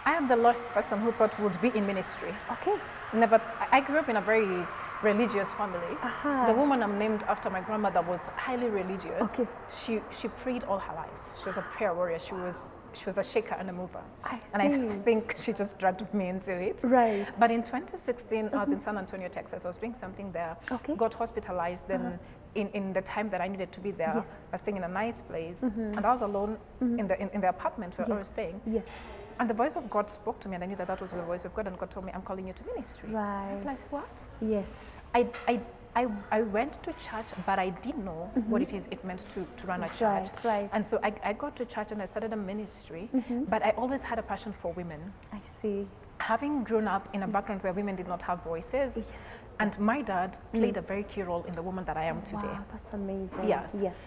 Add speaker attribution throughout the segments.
Speaker 1: I am the last person who thought would be in ministry.
Speaker 2: Okay.
Speaker 1: Never. I grew up in a very religious family. The woman I'm named after, my grandmother, was highly religious.
Speaker 2: Okay.
Speaker 1: She prayed all her life. She was a prayer warrior. She was a shaker and a mover.
Speaker 2: I see.
Speaker 1: And I think she just dragged me into it.
Speaker 2: Right.
Speaker 1: But in 2016, I was in San Antonio, Texas. I was doing something there.
Speaker 2: Okay.
Speaker 1: Got hospitalized. Then in the time that I needed to be there,
Speaker 2: Yes.
Speaker 1: I was staying in a nice place, and I was alone in the apartment where I was staying.
Speaker 2: Yes.
Speaker 1: And the voice of God spoke to me, and I knew that was the voice of God, and God told me, I'm calling you to ministry.
Speaker 2: Right.
Speaker 1: I was like, what?
Speaker 2: Yes.
Speaker 1: I went to church, but I didn't know what it meant to run a church.
Speaker 2: Right.
Speaker 1: And so I got to church and I started a ministry, but I always had a passion for women.
Speaker 2: I see.
Speaker 1: Having grown up in a background where women did not have voices,
Speaker 2: Yes.
Speaker 1: and my dad played a very key role in the woman that I am today.
Speaker 2: Wow, that's amazing.
Speaker 1: Yes.
Speaker 2: Yes.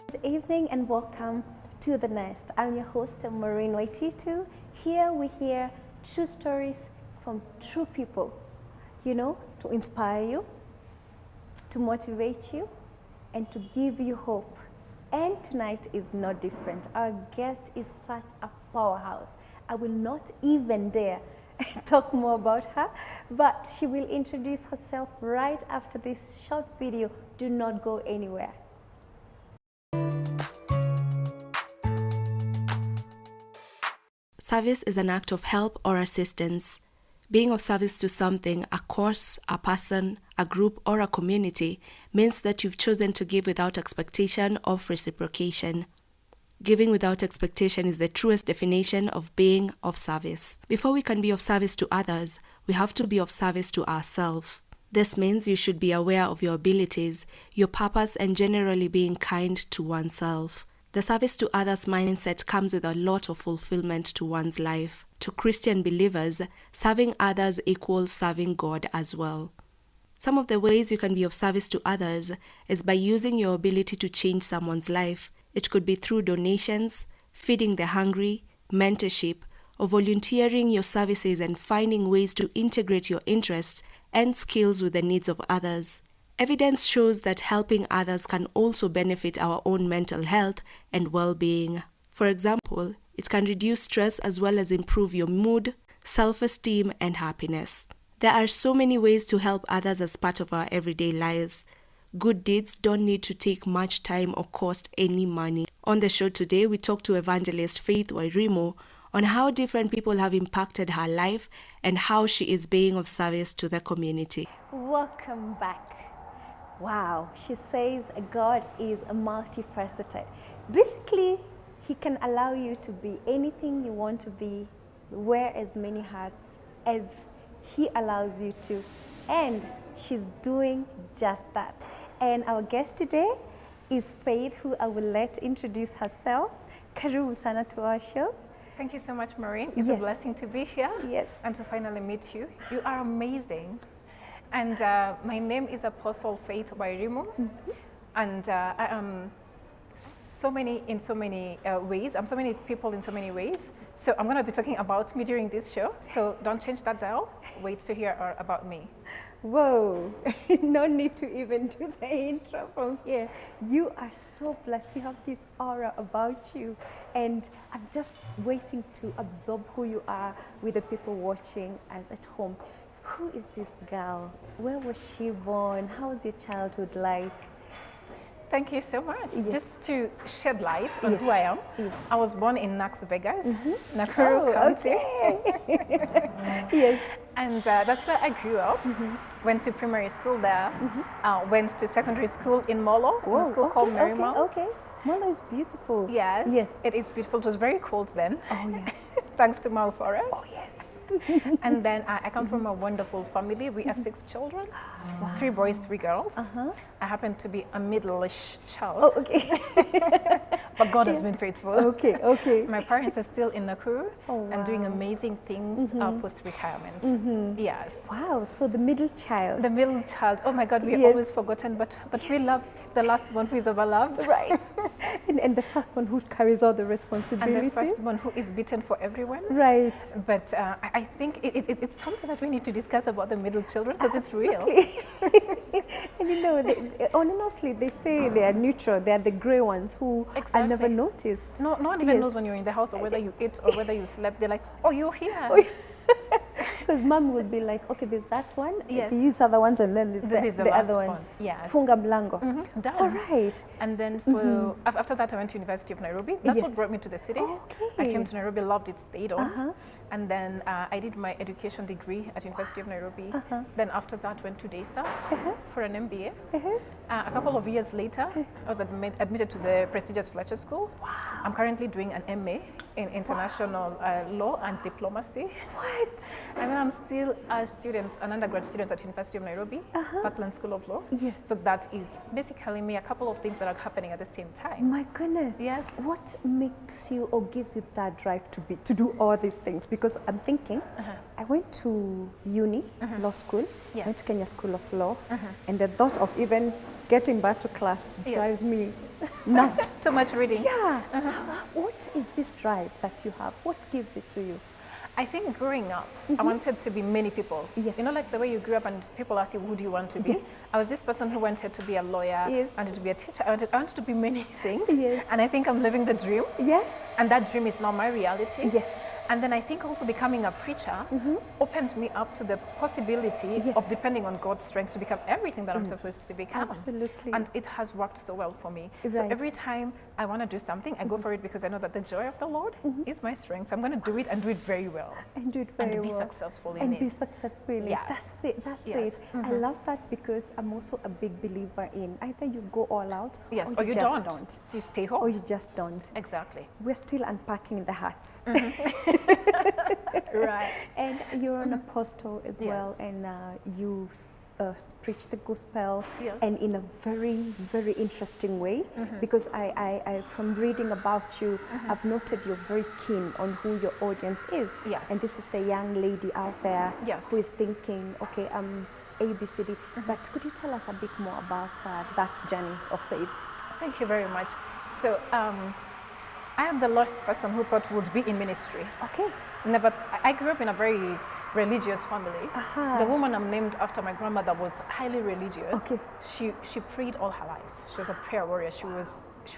Speaker 2: Good evening and welcome to The Nest. I'm your host, Maureen Waititu. Here we hear true stories from true people, you know, to inspire you, to motivate you, and to give you hope. And tonight is no different. Our guest is such a powerhouse. I will not even dare talk more about her, but she will introduce herself right after this short video. Do not go anywhere.
Speaker 3: Service is an act of help or assistance. Being of service to something, a cause, a person, a group, or a community means that you've chosen to give without expectation of reciprocation. Giving without expectation is the truest definition of being of service. Before we can be of service to others, we have to be of service to ourselves. This means you should be aware of your abilities, your purpose, and generally being kind to oneself. The service to others mindset comes with a lot of fulfillment to one's life. To Christian believers, serving others equals serving God as well. Some of the ways you can be of service to others is by using your ability to change someone's life. It could be through donations, feeding the hungry, mentorship, or volunteering your services and finding ways to integrate your interests and skills with the needs of others. Evidence shows that helping others can also benefit our own mental health and well-being. For example, it can reduce stress as well as improve your mood, self-esteem, and happiness. There are so many ways to help others as part of our everyday lives. Good deeds don't need to take much time or cost any money. On the show today, we talk to evangelist Faith Wairimu on how different people have impacted her life and how she is being of service to the community.
Speaker 2: Welcome back. Wow, she says God is multifaceted. Basically, He can allow you to be anything you want to be, wear as many hats as He allows you to. And she's doing just that. And our guest today is Faith, who I will let introduce herself. Karibu sana to our show.
Speaker 1: Thank you so much, Maureen. It's a blessing to be here.
Speaker 2: Yes.
Speaker 1: And to finally meet you. You are amazing. And my name is Apostle Faith Wairimu. And I am in so many ways. I'm so many people in so many ways. So I'm going to be talking about me during this show. So don't change that dial. Wait to hear about me.
Speaker 2: Whoa, no need to even do the intro from here. You are so blessed. You have this aura about you. And I'm just waiting to absorb who you are with the people watching us at home. Who is this girl? Where was she born? How was your childhood like?
Speaker 1: Thank you so much.
Speaker 2: Yes.
Speaker 1: Just to shed light on who I am.
Speaker 2: Yes.
Speaker 1: I was born in Knox, Vegas, Nakuru County.
Speaker 2: Okay. Yes.
Speaker 1: And that's where I grew up. Went to primary school there. Went to secondary school in Molo, in a school called Marymount.
Speaker 2: Okay. Molo is beautiful.
Speaker 1: Yes.
Speaker 2: Yes.
Speaker 1: It is beautiful. It was very cold then.
Speaker 2: Oh, yeah.
Speaker 1: Thanks to Mount Forest.
Speaker 2: Oh, yes.
Speaker 1: And then I come from a wonderful family. We are 6 children, 3 boys, 3 girls. I happen to be a middle-ish child.
Speaker 2: Oh, okay.
Speaker 1: But God has been faithful.
Speaker 2: Okay.
Speaker 1: My parents are still in Nakuru and doing amazing things post-retirement. Yes.
Speaker 2: Wow, so the middle child.
Speaker 1: The middle child. Oh my God, we're always forgotten, but we love the last one who is overloved.
Speaker 2: Right. and the first one who carries all the responsibilities.
Speaker 1: And the first one who is beaten for everyone.
Speaker 2: Right.
Speaker 1: But I think it's something that we need to discuss about the middle children because it's real.
Speaker 2: And you know, honestly, they say they are neutral. They are the grey ones who are never noticed.
Speaker 1: No one even knows when you're in the house or whether you ate or whether you slept. They're like, oh, you're here.
Speaker 2: Because mom would be like, okay, there's that one,
Speaker 1: Yes.
Speaker 2: these are the ones, and then there's the other one.
Speaker 1: Yes.
Speaker 2: Funga mlango.
Speaker 1: Done.
Speaker 2: All right.
Speaker 1: And then after that, I went to University of Nairobi. That's what brought me to the city.
Speaker 2: Okay.
Speaker 1: I came to Nairobi, loved it, stayed on. And then I did my education degree at University of Nairobi. Then after that, went to Daystar for an MBA. A couple of years later, I was admitted to the prestigious Fletcher School.
Speaker 2: Wow.
Speaker 1: I'm currently doing an MA in international law and diplomacy.
Speaker 2: What?
Speaker 1: And then I'm still a student, an undergrad student at University of Nairobi, Parkland School of Law.
Speaker 2: Yes.
Speaker 1: So that is basically me, a couple of things that are happening at the same time.
Speaker 2: My goodness.
Speaker 1: Yes.
Speaker 2: What makes you or gives you that drive to do all these things? Because I'm thinking, I went to uni, law school,
Speaker 1: Yes.
Speaker 2: went to Kenya School of Law, and the thought of even getting back to class drives me nuts.
Speaker 1: Too much reading.
Speaker 2: Yeah. What is this drive that you have? What gives it to you?
Speaker 1: I think growing up, I wanted to be many people.
Speaker 2: Yes.
Speaker 1: You know, like the way you grew up and people ask you, who do you want to be?
Speaker 2: Yes.
Speaker 1: I was this person who wanted to be a lawyer,
Speaker 2: Yes.
Speaker 1: wanted to be a teacher, I wanted to be many things.
Speaker 2: Yes.
Speaker 1: And I think I'm living the dream.
Speaker 2: Yes.
Speaker 1: And that dream is now my reality.
Speaker 2: Yes.
Speaker 1: And then I think also becoming a preacher opened me up to the possibility
Speaker 2: Yes.
Speaker 1: of depending on God's strength to become everything that I'm supposed to become.
Speaker 2: Absolutely.
Speaker 1: And it has worked so well for me. So
Speaker 2: Right.
Speaker 1: every time I want to do something, I go for it because I know that the joy of the Lord is my strength. So I'm going to do it and do it very well.
Speaker 2: And do it very
Speaker 1: And be
Speaker 2: well.
Speaker 1: successful in
Speaker 2: and
Speaker 1: it.
Speaker 2: be successful in
Speaker 1: Yes.
Speaker 2: it. That's
Speaker 1: Yes.
Speaker 2: it. I love that because I'm also a big believer in either you go all out
Speaker 1: Yes,
Speaker 2: or you just
Speaker 1: don't.
Speaker 2: don't.
Speaker 1: So you stay home.
Speaker 2: Or you just don't.
Speaker 1: Exactly.
Speaker 2: We're still unpacking the hats.
Speaker 1: Right.
Speaker 2: And you're an apostle as well,
Speaker 1: Yes.
Speaker 2: and you preach the gospel,
Speaker 1: Yes.
Speaker 2: and in a very, very interesting way. Because I from reading about you, I've noted you're very keen on who your audience is.
Speaker 1: Yes.
Speaker 2: And this is the young lady out there
Speaker 1: Yes.
Speaker 2: who is thinking, okay, I'm ABCD. But could you tell us a bit more about that journey of faith?
Speaker 1: Thank you very much. So I am the last person who thought would be in ministry.
Speaker 2: Okay.
Speaker 1: Never. I grew up in a very religious family.
Speaker 2: Aha.
Speaker 1: The woman I'm named after, my grandmother, was highly religious.
Speaker 2: Okay.
Speaker 1: She prayed all her life. She was a prayer warrior. She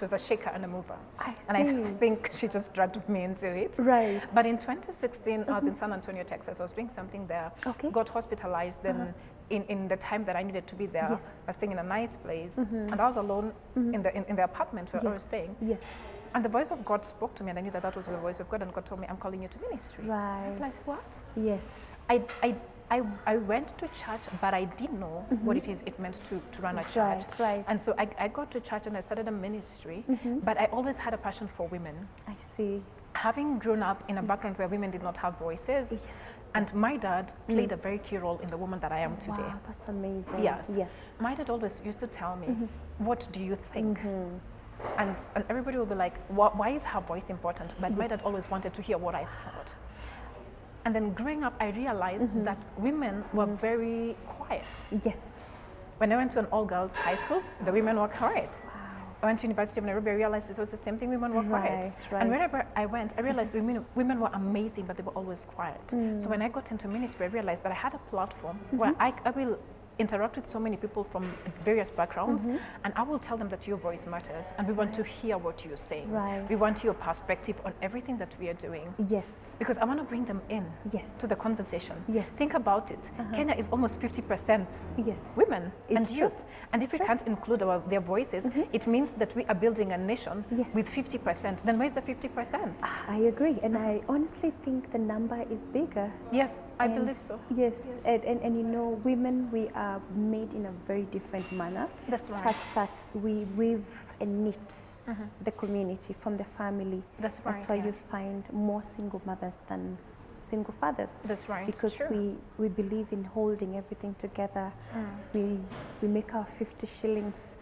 Speaker 1: was a shaker and a mover.
Speaker 2: I
Speaker 1: And I
Speaker 2: see.
Speaker 1: think she just dragged me into it.
Speaker 2: Right.
Speaker 1: But in 2016, I was in San Antonio, Texas. I was doing something there.
Speaker 2: Okay.
Speaker 1: Got hospitalized. Then in the time that I needed to be there,
Speaker 2: Yes.
Speaker 1: I was staying in a nice place. And I was alone in the apartment where I was staying.
Speaker 2: Yes.
Speaker 1: And the voice of God spoke to me, and I knew that that was the voice of God. And God told me, I'm calling you to ministry. I was
Speaker 2: Right.
Speaker 1: like, what?
Speaker 2: Yes.
Speaker 1: I went to church, but I didn't know what it meant to run a church.
Speaker 2: Right, right.
Speaker 1: And so I got to church and I started a ministry, but I always had a passion for women.
Speaker 2: I see.
Speaker 1: Having grown up in a background where women did not have voices,
Speaker 2: Yes.
Speaker 1: and my dad played a very key role in the woman that I am today.
Speaker 2: Wow, that's amazing.
Speaker 1: Yes.
Speaker 2: Yes.
Speaker 1: My dad always used to tell me, what do you think? And everybody will be like, why is her voice important? But my dad always wanted to hear what I thought. And then growing up, I realized that women were very quiet.
Speaker 2: Yes.
Speaker 1: When I went to an all-girls high school, the women were quiet.
Speaker 2: Wow.
Speaker 1: I went to University of Nairobi, I realized it was the same thing, women were quiet.
Speaker 2: Right.
Speaker 1: And wherever I went, I realized women were amazing, but they were always quiet. So when I got into ministry, I realized that I had a platform where I will interact with so many people from various backgrounds, and I will tell them that your voice matters, and we want to hear what you're saying.
Speaker 2: Right.
Speaker 1: We want your perspective on everything that we are doing.
Speaker 2: Yes.
Speaker 1: Because I want to bring them in
Speaker 2: Yes.
Speaker 1: to the conversation.
Speaker 2: Yes.
Speaker 1: Think about it. Kenya is almost 50%
Speaker 2: Yes.
Speaker 1: women
Speaker 2: It's
Speaker 1: and
Speaker 2: true.
Speaker 1: youth. And
Speaker 2: It's
Speaker 1: if we
Speaker 2: true.
Speaker 1: can't include their voices, it means that we are building a nation
Speaker 2: Yes.
Speaker 1: with 50%. Then where's the 50%?
Speaker 2: I agree, and I honestly think the number is bigger.
Speaker 1: Yes, I
Speaker 2: And
Speaker 1: believe so.
Speaker 2: Yes, and you know, women, we are made in a very different manner.
Speaker 1: That's right.
Speaker 2: Such that we weave and knit the community from the family.
Speaker 1: That's
Speaker 2: That's
Speaker 1: right,
Speaker 2: why you
Speaker 1: yes.
Speaker 2: find more single mothers than single fathers.
Speaker 1: That's right.
Speaker 2: Because
Speaker 1: True.
Speaker 2: we believe in holding everything together. We make our 50 shillings,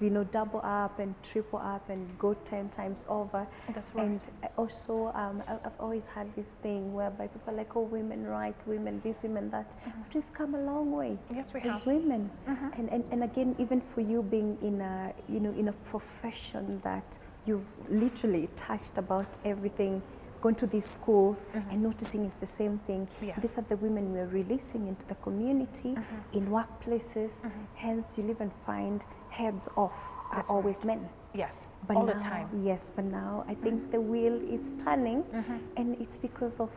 Speaker 2: you know, double up and triple up and go 10 times over.
Speaker 1: That's right.
Speaker 2: And also, I've always had this thing whereby people are like, oh, women rights, women this, women that. But we've come a long way.
Speaker 1: Yes, we
Speaker 2: as
Speaker 1: have.
Speaker 2: women. And again, even for you being in a, you know, in a profession that you've literally touched about everything gone to these schools and noticing it's the same thing.
Speaker 1: Yes.
Speaker 2: These are the women we're releasing into the community, in workplaces. Hence, you'll even find heads off are
Speaker 1: That's
Speaker 2: always men.
Speaker 1: Yes,
Speaker 2: But
Speaker 1: all
Speaker 2: now,
Speaker 1: the time.
Speaker 2: Yes, but now I think the wheel is turning, and it's because of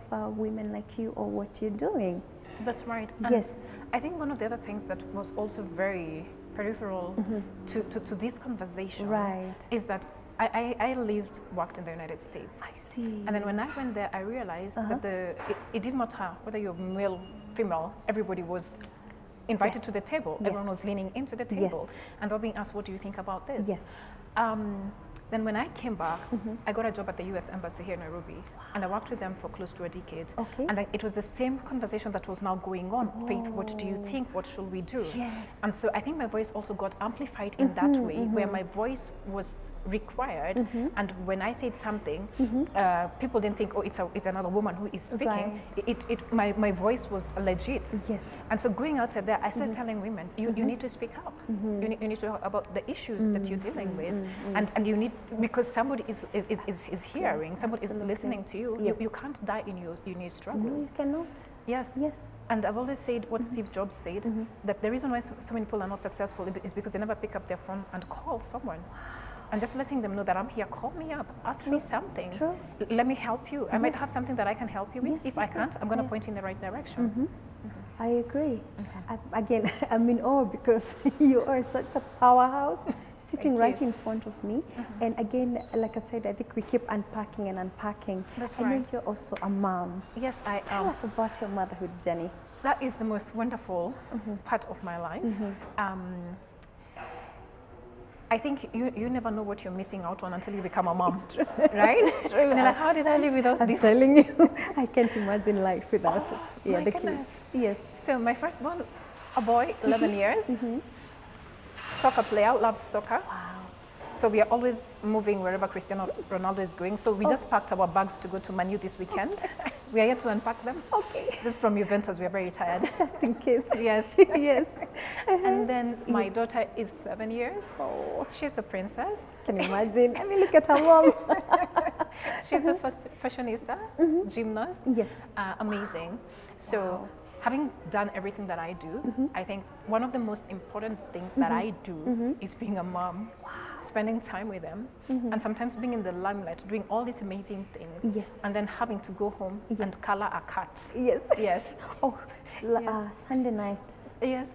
Speaker 2: women like you or what you're doing.
Speaker 1: That's right.
Speaker 2: Yes.
Speaker 1: I think one of the other things that was also very peripheral to this conversation
Speaker 2: Right.
Speaker 1: is that I worked in the United States.
Speaker 2: I see.
Speaker 1: And then when I went there, I realized that it didn't matter whether you're male, female, everybody was invited to the table.
Speaker 2: Yes.
Speaker 1: Everyone was leaning into the table.
Speaker 2: Yes.
Speaker 1: And they're being asked, what do you think about this?
Speaker 2: Yes.
Speaker 1: Then when I came back, I got a job at the US Embassy here in Nairobi. And I worked with them for close to a decade.
Speaker 2: Okay.
Speaker 1: And then it was the same conversation that was now going on. Faith, what do you think? What should we do?
Speaker 2: Yes.
Speaker 1: And so I think my voice also got amplified in that way, where my voice was required. And when I said something, people didn't think, oh, it's another woman who is speaking.
Speaker 2: Right.
Speaker 1: My voice was legit.
Speaker 2: Yes.
Speaker 1: And so going outside there, I started telling women, you need to speak up. You need to talk about the issues that you're dealing with. And you need, because somebody is hearing, somebody is listening to you.
Speaker 2: Yes.
Speaker 1: You can't die in your
Speaker 2: No,
Speaker 1: struggles.
Speaker 2: you cannot.
Speaker 1: Yes.
Speaker 2: Yes.
Speaker 1: And I've always said what Steve Jobs said, that the reason why so many people are not successful is because they never pick up their phone and call someone. And just letting them know that I'm here, call me up, ask me something.
Speaker 2: True.
Speaker 1: Let me help you. I might
Speaker 2: Yes.
Speaker 1: have something that I can help you with.
Speaker 2: Yes,
Speaker 1: If I
Speaker 2: yes,
Speaker 1: can't,
Speaker 2: yes.
Speaker 1: I'm going to
Speaker 2: Yeah.
Speaker 1: point you in the right direction.
Speaker 2: I agree. Again, I'm in awe because you are such a powerhouse sitting
Speaker 1: Thank
Speaker 2: right
Speaker 1: you.
Speaker 2: in front of me. And again, like I said, I think we keep unpacking and unpacking.
Speaker 1: That's
Speaker 2: I know
Speaker 1: right.
Speaker 2: you're also a mom.
Speaker 1: Yes, I
Speaker 2: Tell
Speaker 1: am.
Speaker 2: us about your motherhood journey.
Speaker 1: That is the most wonderful part of my life. I think you never know what you're missing out on until you become a mom.
Speaker 2: It's true.
Speaker 1: Right? It's true. And then, how did I live without
Speaker 2: I'm
Speaker 1: this?
Speaker 2: telling you, I can't imagine life without it.
Speaker 1: my
Speaker 2: the
Speaker 1: goodness.
Speaker 2: kids. Yes.
Speaker 1: So my firstborn, a boy, 11 years, soccer player, loves soccer.
Speaker 2: Wow.
Speaker 1: So we are always moving wherever Cristiano Ronaldo is going. So we just packed our bags to go to Manu this weekend. We are yet to unpack them.
Speaker 2: Okay.
Speaker 1: Just from Juventus, we are very tired.
Speaker 2: Just in case.
Speaker 1: Yes.
Speaker 2: Yes.
Speaker 1: And then my daughter is 7 years.
Speaker 2: Oh,
Speaker 1: She's the princess.
Speaker 2: can you imagine? I mean, look at her mom.
Speaker 1: She's the first fashionista, gymnast.
Speaker 2: Yes.
Speaker 1: Amazing. So having done everything that I do, I think one of the most important things that I do is being a mom. Spending time with them, and sometimes being in the limelight, doing all these amazing things,
Speaker 2: Yes.
Speaker 1: and then having to go home and color a cat.
Speaker 2: Yes.
Speaker 1: Yes,
Speaker 2: Oh,
Speaker 1: Yes.
Speaker 2: Sunday night,
Speaker 1: yes,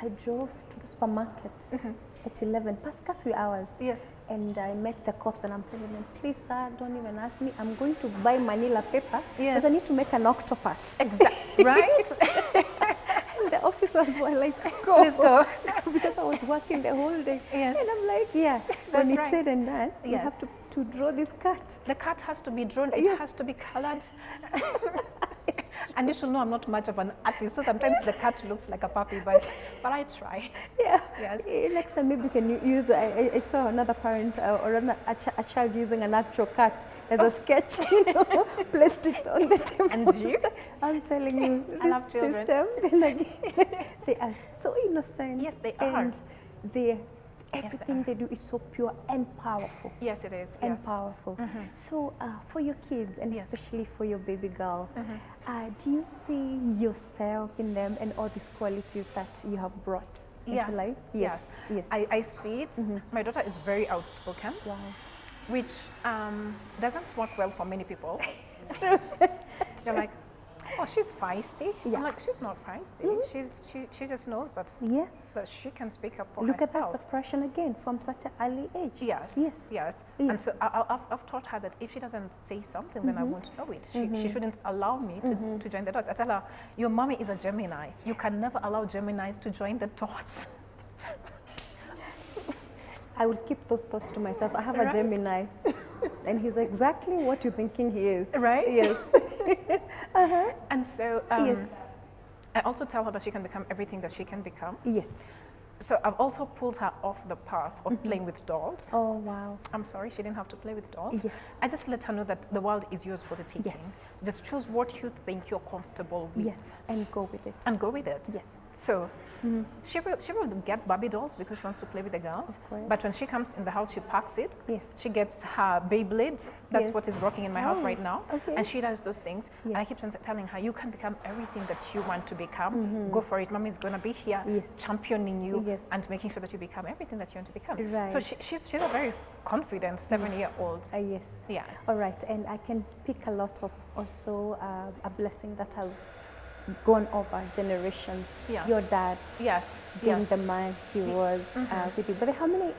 Speaker 2: I drove to the supermarket at 11, past a few hours.
Speaker 1: yes.
Speaker 2: And I met the cops and I'm telling them, please, sir, don't even ask me. I'm going to buy Manila paper because
Speaker 1: Yes.
Speaker 2: I need to make an octopus.
Speaker 1: Exactly. Right?
Speaker 2: And the officers were like, go.
Speaker 1: Let's go.
Speaker 2: Because I was working the whole day.
Speaker 1: Yes.
Speaker 2: And I'm like, yeah.
Speaker 1: That's
Speaker 2: When it's
Speaker 1: right.
Speaker 2: said and done, you
Speaker 1: Yes.
Speaker 2: have to draw this cat.
Speaker 1: The cat has to be drawn. It
Speaker 2: Yes.
Speaker 1: has to be colored. And you should know I'm not much of an artist, so sometimes the cat looks like a puppy, but I try.
Speaker 2: Yeah.
Speaker 1: Yes.
Speaker 2: Next time maybe you can use, I saw another parent or a child using an actual cat as a sketch, placed it on the table.
Speaker 1: And you?
Speaker 2: I'm telling you,
Speaker 1: I
Speaker 2: this
Speaker 1: love children.
Speaker 2: system, and again, they are so innocent.
Speaker 1: Yes, they are.
Speaker 2: And everything they do is so pure and powerful.
Speaker 1: Yes, it is.
Speaker 2: And
Speaker 1: Yes.
Speaker 2: powerful. So for your kids, and
Speaker 1: Yes.
Speaker 2: especially for your baby girl, do you see yourself in them and all these qualities that you have brought
Speaker 1: Yes.
Speaker 2: into life?
Speaker 1: Yes.
Speaker 2: Yes.
Speaker 1: I see it. My daughter is very outspoken,
Speaker 2: Wow.
Speaker 1: which doesn't work well for many people.
Speaker 2: It's true.
Speaker 1: They're like, oh, she's feisty.
Speaker 2: Yeah.
Speaker 1: I'm like, she's not feisty. She just knows that
Speaker 2: Yes.
Speaker 1: that she can speak up for
Speaker 2: Look at that
Speaker 1: herself.
Speaker 2: suppression again from such an early age.
Speaker 1: Yes.
Speaker 2: Yes.
Speaker 1: Yes.
Speaker 2: Yes.
Speaker 1: And so I've taught her that if she doesn't say something, then I won't know it. She shouldn't allow me to join the dots. I tell her, your mommy is a Gemini. You can never allow Geminis to join the dots.
Speaker 2: I will keep those thoughts to myself. I have a
Speaker 1: Right.
Speaker 2: Gemini, and he's exactly what you're thinking he is.
Speaker 1: Right?
Speaker 2: Yes.
Speaker 1: And so
Speaker 2: Yes.
Speaker 1: I also tell her that she can become everything that she can become.
Speaker 2: Yes.
Speaker 1: So I've also pulled her off the path of playing with dolls.
Speaker 2: Oh, wow.
Speaker 1: I'm sorry, she didn't have to play with dolls.
Speaker 2: Yes.
Speaker 1: I just let her know that the world is yours for the taking.
Speaker 2: Yes.
Speaker 1: Just choose what you think you're comfortable with.
Speaker 2: Yes, and go with it.
Speaker 1: And go with it.
Speaker 2: Yes.
Speaker 1: So she will get Barbie dolls because she wants to play with the girls.
Speaker 2: Of course.
Speaker 1: But when she comes in the house, she packs it.
Speaker 2: Yes.
Speaker 1: She gets her Beyblades. That's
Speaker 2: Yes.
Speaker 1: what is rocking in my house right now.
Speaker 2: okay.
Speaker 1: And she does those things. And I keep telling her, you can become everything that you want to become. Go for it. Mommy is going to be here
Speaker 2: Yes.
Speaker 1: championing you
Speaker 2: Yes.
Speaker 1: and making sure that you become everything that you want to become.
Speaker 2: Right.
Speaker 1: So she's a very confident 7-year-old.
Speaker 2: Yes.
Speaker 1: Yes.
Speaker 2: All right, and I can pick a lot of also a blessing that has gone over generations.
Speaker 1: Yes.
Speaker 2: Your dad
Speaker 1: Yes.
Speaker 2: being
Speaker 1: Yes.
Speaker 2: the man he was with you. But how many,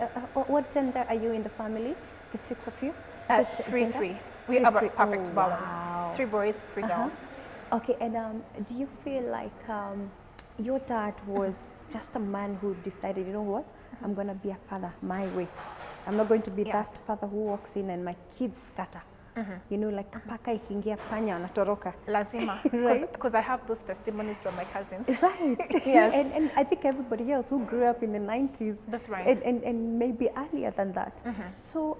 Speaker 2: what gender are you in the family? The 6 of you? Which
Speaker 1: 3,
Speaker 2: gender?
Speaker 1: 3. We
Speaker 2: Three,
Speaker 1: have a
Speaker 2: three.
Speaker 1: perfect
Speaker 2: Oh,
Speaker 1: balance.
Speaker 2: wow.
Speaker 1: 3 boys, 3 girls.
Speaker 2: Okay, and do you feel like your dad was just a man who decided, you know what, I'm going to be a father my way. I'm not going to be
Speaker 1: Yes.
Speaker 2: that father who walks in and my kids scatter. You know, like paka ikiingia panya wanatoroka.
Speaker 1: Lazima.
Speaker 2: Right.
Speaker 1: Because I have those testimonies from my cousins.
Speaker 2: Right.
Speaker 1: Yes.
Speaker 2: And I think everybody else who grew up in the 90s.
Speaker 1: That's right.
Speaker 2: And maybe earlier than that. So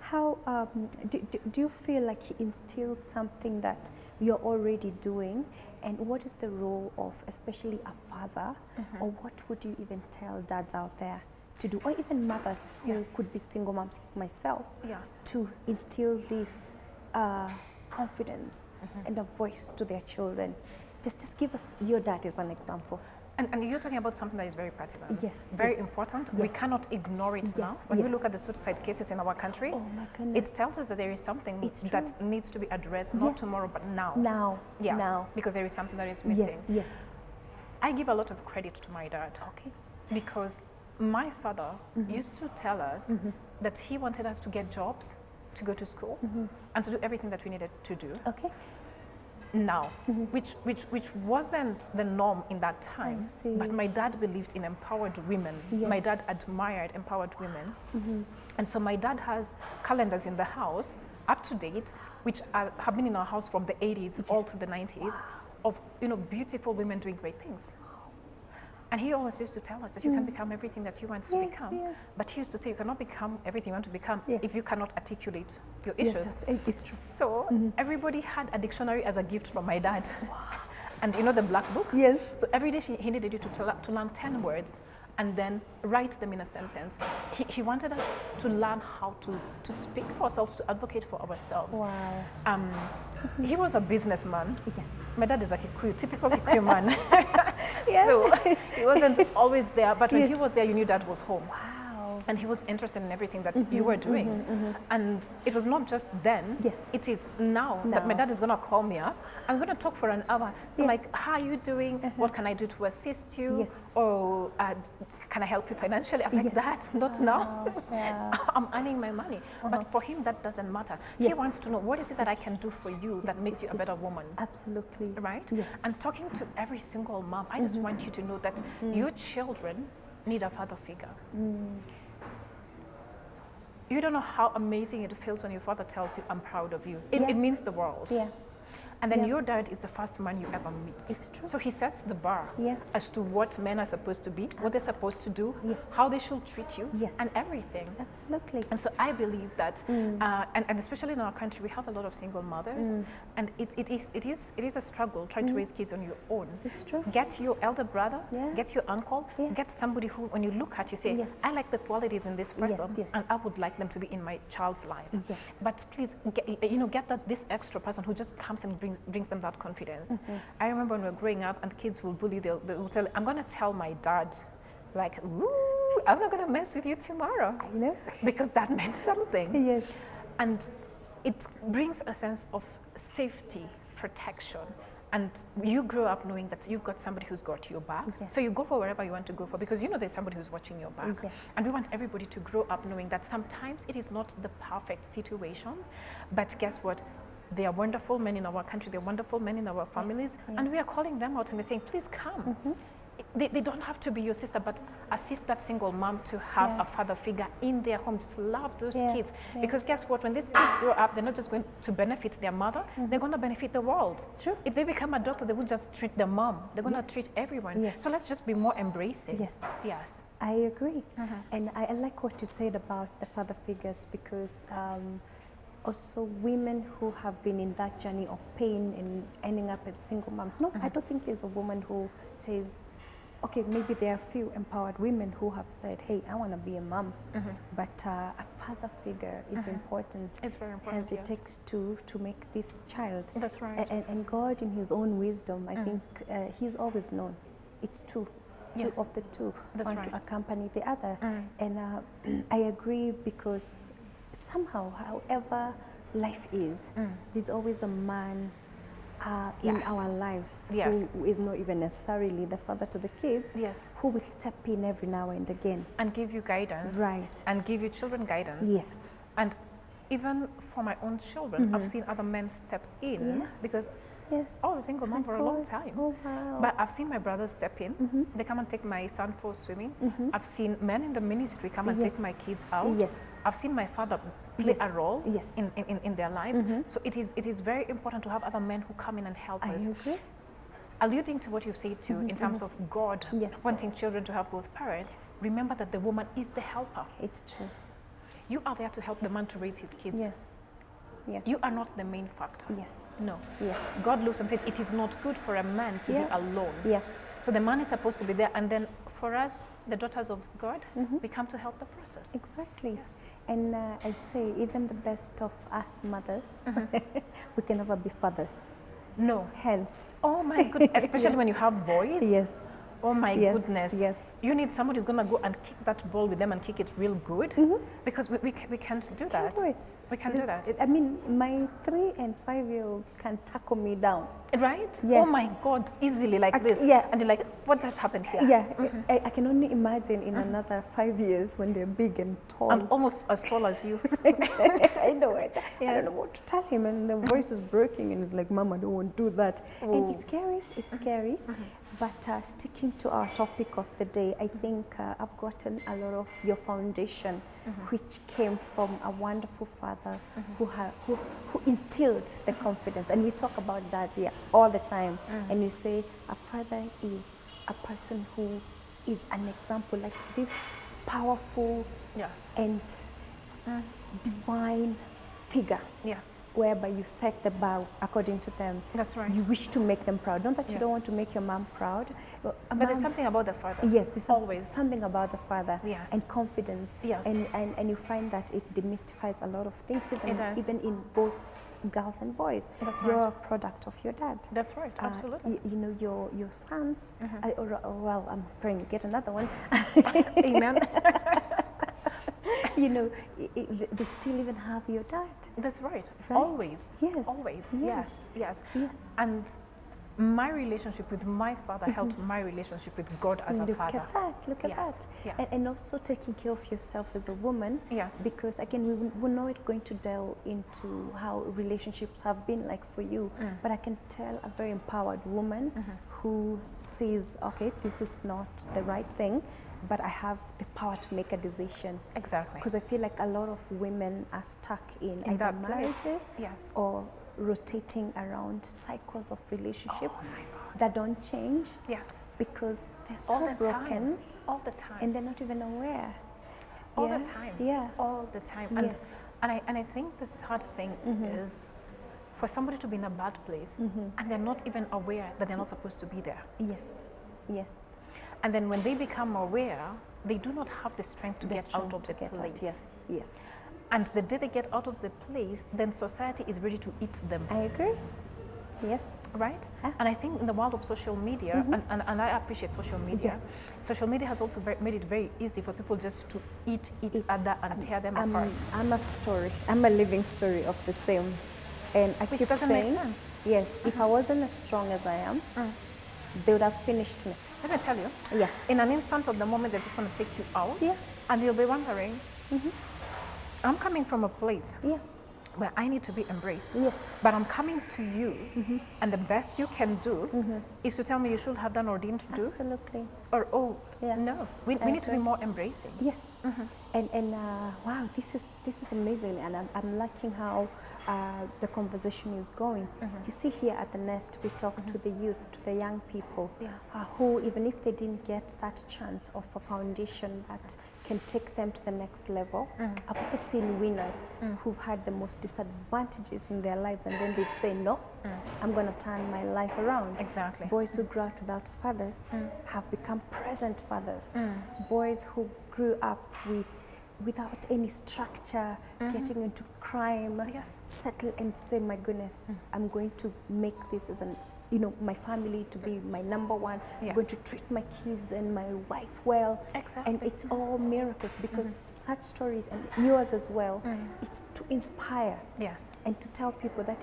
Speaker 2: how do you feel like he instilled something that you're already doing? And what is the role of especially a father? Or what would you even tell dads out there to do? Or even mothers who
Speaker 1: Yes.
Speaker 2: could be single moms like myself.
Speaker 1: Yes.
Speaker 2: To instill this confidence and a voice to their children. Just give us your dad as an example.
Speaker 1: And you're talking about something that is very pertinent.
Speaker 2: Yes,
Speaker 1: Very
Speaker 2: yes.
Speaker 1: important. We
Speaker 2: Yes.
Speaker 1: cannot ignore it now.
Speaker 2: Yes,
Speaker 1: When we
Speaker 2: yes.
Speaker 1: look at the suicide cases in our country,
Speaker 2: Oh my
Speaker 1: it
Speaker 2: goodness.
Speaker 1: tells us that there is something
Speaker 2: It's true.
Speaker 1: that needs to be addressed, not
Speaker 2: Yes.
Speaker 1: tomorrow, but now.
Speaker 2: Now.
Speaker 1: Yes.
Speaker 2: Now.
Speaker 1: Because there is something that is missing.
Speaker 2: Yes, yes.
Speaker 1: I give a lot of credit to my dad.
Speaker 2: Okay.
Speaker 1: Because my father used to tell us that he wanted us to get jobs, to go to school, and to do everything that we needed to do
Speaker 2: Okay.
Speaker 1: now, which wasn't the norm in that time.
Speaker 2: see.
Speaker 1: But my dad believed in empowered women. My
Speaker 2: Yes.
Speaker 1: dad admired empowered women. And so my dad has calendars in the house, up to date, which have been in our house from the 80s all through the 90s, of beautiful women doing great things. And he always used to tell us that you can become everything that you want to
Speaker 2: Yes,
Speaker 1: become.
Speaker 2: yes.
Speaker 1: But he used to say you cannot become everything you want to become
Speaker 2: Yeah.
Speaker 1: if you cannot articulate your issues.
Speaker 2: Yes, it's true.
Speaker 1: So everybody had a dictionary as a gift from my dad. And the black book?
Speaker 2: Yes.
Speaker 1: So every day he needed you to learn 10 words and then write them in a sentence. He wanted us to learn how to speak for ourselves, to advocate for ourselves.
Speaker 2: Wow.
Speaker 1: He was a businessman.
Speaker 2: Yes.
Speaker 1: My dad is a Kikuyu, typical Kikuyu man.
Speaker 2: Yeah.
Speaker 1: So he wasn't always there, but when he
Speaker 2: Yes.
Speaker 1: was there, you knew dad was home.
Speaker 2: Wow.
Speaker 1: And he was interested in everything that you were doing. And it was not just then,
Speaker 2: Yes.
Speaker 1: it is now, that my
Speaker 2: Now.
Speaker 1: dad is going to call me up. I'm going to talk for an hour. So
Speaker 2: Yeah.
Speaker 1: like, how are you doing? What can I do to assist you?
Speaker 2: Yes.
Speaker 1: Or can I help you financially? I'm like,
Speaker 2: Yes.
Speaker 1: that, not now.
Speaker 2: Yeah.
Speaker 1: I'm earning my money. But for him, that doesn't matter. He
Speaker 2: Yes.
Speaker 1: wants to know, what is it that I can do for you that
Speaker 2: yes,
Speaker 1: makes you a better woman?
Speaker 2: Absolutely.
Speaker 1: Right?
Speaker 2: Yes.
Speaker 1: And talking to every single mom, I just want you to know that your children need a father figure. You don't know how amazing it feels when your father tells you, I'm proud of you. It,
Speaker 2: Yeah.
Speaker 1: it means the world.
Speaker 2: Yeah.
Speaker 1: And then
Speaker 2: Yeah.
Speaker 1: your dad is the first man you ever meet.
Speaker 2: It's true.
Speaker 1: So he sets the bar
Speaker 2: Yes.
Speaker 1: as to what men are supposed to be, what they're supposed to do,
Speaker 2: Yes.
Speaker 1: how they should treat you,
Speaker 2: Yes.
Speaker 1: and everything.
Speaker 2: Absolutely.
Speaker 1: And so I believe that, and especially in our country, we have a lot of single mothers, and it is a struggle trying to raise kids on your own.
Speaker 2: It's true.
Speaker 1: Get your elder brother,
Speaker 2: Yeah.
Speaker 1: get your uncle,
Speaker 2: Yeah.
Speaker 1: get somebody who, when you look at, you say,
Speaker 2: Yes.
Speaker 1: I like the qualities in this person,
Speaker 2: yes.
Speaker 1: and I would like them to be in my child's life.
Speaker 2: Yes.
Speaker 1: But please, get that this extra person who just comes and brings them that confidence. I remember when we were growing up and kids will bully, they will tell, I'm going to tell my dad, like, ooh, I'm not going to mess with you tomorrow.
Speaker 2: I know.
Speaker 1: Because that meant something.
Speaker 2: Yes.
Speaker 1: And it brings a sense of safety, protection. And you grow up knowing that you've got somebody who's got your back.
Speaker 2: Yes.
Speaker 1: So you go for wherever you want to go for because you know there's somebody who's watching your back.
Speaker 2: Yes.
Speaker 1: And we want everybody to grow up knowing that sometimes it is not the perfect situation, but guess what? They are wonderful men in our country, they're wonderful men in our families, and we are calling them out and we're saying, please come. they don't have to be your sister, but assist that single mom to have
Speaker 2: Yeah.
Speaker 1: a father figure in their home. Just love those
Speaker 2: Yeah,
Speaker 1: kids.
Speaker 2: yeah.
Speaker 1: Because guess what? When these kids grow up, they're not just going to benefit their mother, they're going to benefit the world.
Speaker 2: True.
Speaker 1: If they become a doctor, they won't just treat the mom. They're going
Speaker 2: Yes.
Speaker 1: to treat everyone.
Speaker 2: Yes.
Speaker 1: So let's just be more embracing.
Speaker 2: Yes.
Speaker 1: Yes.
Speaker 2: I agree. And I like what you said about the father figures, because also women who have been in that journey of pain and ending up as single moms. No, I don't think there's a woman who says, okay, maybe there are few empowered women who have said, hey, I want to be a mom. But a father figure is important.
Speaker 1: It's very important,
Speaker 2: As it
Speaker 1: yes.
Speaker 2: takes two to make this child.
Speaker 1: That's right.
Speaker 2: And God, in His own wisdom, I think He's always known. It's two. Two
Speaker 1: Yes.
Speaker 2: of the two
Speaker 1: That's
Speaker 2: want
Speaker 1: right.
Speaker 2: to accompany the other. And I agree, because somehow, however life is, there's always a man in
Speaker 1: Yes.
Speaker 2: our lives
Speaker 1: Yes.
Speaker 2: who is not even necessarily the father to the kids,
Speaker 1: Yes.
Speaker 2: who will step in every now and again.
Speaker 1: And give you guidance.
Speaker 2: Right.
Speaker 1: And give your children guidance.
Speaker 2: Yes.
Speaker 1: And even for my own children, I've seen other men step in
Speaker 2: Yes.
Speaker 1: because
Speaker 2: Yes.
Speaker 1: I was a single mom
Speaker 2: Of
Speaker 1: for a long
Speaker 2: course.
Speaker 1: time.
Speaker 2: Oh, wow.
Speaker 1: But I've seen my brothers step in. They come and take my son for swimming. I've seen men in the ministry come and
Speaker 2: Yes.
Speaker 1: take my kids out.
Speaker 2: Yes.
Speaker 1: I've seen my father play
Speaker 2: Yes.
Speaker 1: a role
Speaker 2: Yes.
Speaker 1: in their lives. So it is very important to have other men who come in and help
Speaker 2: I
Speaker 1: us.
Speaker 2: agree.
Speaker 1: Alluding to what you've said too, in terms of God
Speaker 2: Yes.
Speaker 1: wanting children to have both parents,
Speaker 2: Yes.
Speaker 1: remember that the woman is the helper.
Speaker 2: It's true.
Speaker 1: You are there to help the man to raise his kids.
Speaker 2: Yes. Yes.
Speaker 1: You are not the main factor.
Speaker 2: Yes.
Speaker 1: No.
Speaker 2: Yeah.
Speaker 1: God looked and said, it is not good for a man to be
Speaker 2: Yeah.
Speaker 1: alone.
Speaker 2: Yeah.
Speaker 1: So the man is supposed to be there. And then for us, the daughters of God, we come to help the process.
Speaker 2: Exactly.
Speaker 1: Yes.
Speaker 2: And I say, even the best of us mothers, we can never be fathers.
Speaker 1: No.
Speaker 2: Hence.
Speaker 1: Oh my goodness. Especially when you have boys.
Speaker 2: Yes.
Speaker 1: Oh my
Speaker 2: Yes,
Speaker 1: goodness.
Speaker 2: yes.
Speaker 1: You need somebody who's going to go and kick that ball with them and kick it real good. Because we can't do that.
Speaker 2: Do it.
Speaker 1: We can do that.
Speaker 2: I mean, my 3 and 5-year-old can tackle me down.
Speaker 1: Right?
Speaker 2: Yes.
Speaker 1: Oh my God. Easily like this.
Speaker 2: yeah.
Speaker 1: And you're like, what just happened here?
Speaker 2: Yeah, I can only imagine in another 5 years when they're big and tall.
Speaker 1: I'm almost as tall as you.
Speaker 2: I know it. I
Speaker 1: Yes.
Speaker 2: don't know what to tell him, and the voice is breaking, and it's like, "Mom, I don't want to do that." And it's scary. It's scary. But sticking to our topic of the day, I think I've gotten a lot of your foundation, which came from a wonderful father who instilled the confidence. And we talk about that here all the time. And you say a father is a person who is an example, like this powerful
Speaker 1: Yes.
Speaker 2: and divine figure,
Speaker 1: Yes.
Speaker 2: whereby you set the bar according to them.
Speaker 1: That's right.
Speaker 2: You wish to make them proud. Not that you
Speaker 1: Yes.
Speaker 2: don't want to make your mom proud.
Speaker 1: But there's something about the father.
Speaker 2: Yes, there's
Speaker 1: Always.
Speaker 2: something about the father.
Speaker 1: Yes.
Speaker 2: And confidence.
Speaker 1: Yes.
Speaker 2: And you find that it demystifies a lot of things,
Speaker 1: It does.
Speaker 2: even in both girls and boys.
Speaker 1: That's
Speaker 2: You're
Speaker 1: right.
Speaker 2: a product of your dad.
Speaker 1: That's right. Absolutely.
Speaker 2: You know, your sons, well, I'm praying you get another one.
Speaker 1: Amen.
Speaker 2: You know, they still even have your dad.
Speaker 1: That's right.
Speaker 2: Right.
Speaker 1: Always.
Speaker 2: Yes.
Speaker 1: Always.
Speaker 2: Yes.
Speaker 1: Yes.
Speaker 2: Yes.
Speaker 1: And my relationship with my father helped my relationship with God as a
Speaker 2: Look
Speaker 1: father.
Speaker 2: at that, look at
Speaker 1: Yes,
Speaker 2: that.
Speaker 1: yes.
Speaker 2: And also taking care of yourself as a woman.
Speaker 1: Yes.
Speaker 2: Because again, we're not going to delve into how relationships have been like for you, but I can tell a very empowered woman who says, okay, this is not the right thing, but I have the power to make a decision.
Speaker 1: Exactly.
Speaker 2: Because I feel like a lot of women are stuck in either
Speaker 1: that place.
Speaker 2: marriages
Speaker 1: Yes.
Speaker 2: or rotating around cycles of relationships
Speaker 1: Oh my God.
Speaker 2: that don't change
Speaker 1: Yes.
Speaker 2: because they're
Speaker 1: All
Speaker 2: so
Speaker 1: the
Speaker 2: broken
Speaker 1: time. All the time.
Speaker 2: and they're not even aware.
Speaker 1: All
Speaker 2: Yeah?
Speaker 1: the time.
Speaker 2: Yeah.
Speaker 1: All the time.
Speaker 2: Yes.
Speaker 1: And I think the sad thing is for somebody to be in a bad place and they're not even aware that they're not supposed to be there.
Speaker 2: Yes. Yes.
Speaker 1: And then when they become aware, they do not have the strength to
Speaker 2: That's
Speaker 1: get out
Speaker 2: trying
Speaker 1: of
Speaker 2: to
Speaker 1: the
Speaker 2: get out.
Speaker 1: place.
Speaker 2: Yes. Yes.
Speaker 1: And the day they get out of the place, then society is ready to eat them.
Speaker 2: I agree. Yes.
Speaker 1: Right?
Speaker 2: Yeah.
Speaker 1: And I think in the world of social media, and I appreciate social media,
Speaker 2: Yes.
Speaker 1: social media has also made it very easy for people just to eat each
Speaker 2: It's-
Speaker 1: other and tear them apart.
Speaker 2: I'm a story. I'm a living story of the same. And I
Speaker 1: Which
Speaker 2: keep
Speaker 1: doesn't make
Speaker 2: saying,
Speaker 1: sense.
Speaker 2: yes, if I wasn't as strong as I am, they would have finished me.
Speaker 1: Let me tell you,
Speaker 2: Yeah.
Speaker 1: in an instant of the moment, they're just going to take you out.
Speaker 2: Yeah.
Speaker 1: And you'll be wondering, I'm coming from a place
Speaker 2: Yeah.
Speaker 1: where I need to be embraced.
Speaker 2: Yes.
Speaker 1: But I'm coming to you, and the best you can do is to tell me you should have done or didn't do.
Speaker 2: Absolutely.
Speaker 1: Or, oh,
Speaker 2: Yeah.
Speaker 1: no. We need to be
Speaker 2: agree.
Speaker 1: more embracing.
Speaker 2: Yes, and wow, this is amazing, and I'm liking how the conversation is going. You see, here at the Nest, we talk to the youth, to the young people,
Speaker 1: Yes.
Speaker 2: who, even if they didn't get that chance of a foundation that can take them to the next level, I've also seen winners who've had the most disadvantages in their lives, and then they say, no, I'm going to turn my life around.
Speaker 1: Exactly.
Speaker 2: Boys who grew up without fathers have become present fathers. Boys who grew up without any structure, getting into crime,
Speaker 1: Yes.
Speaker 2: settle and say, my goodness, I'm going to make this as an, my family to be my number one. I'm
Speaker 1: Yes.
Speaker 2: going to treat my kids and my wife well.
Speaker 1: Exactly.
Speaker 2: And it's all miracles, because such stories, and yours as well, it's to inspire
Speaker 1: Yes.
Speaker 2: and to tell people that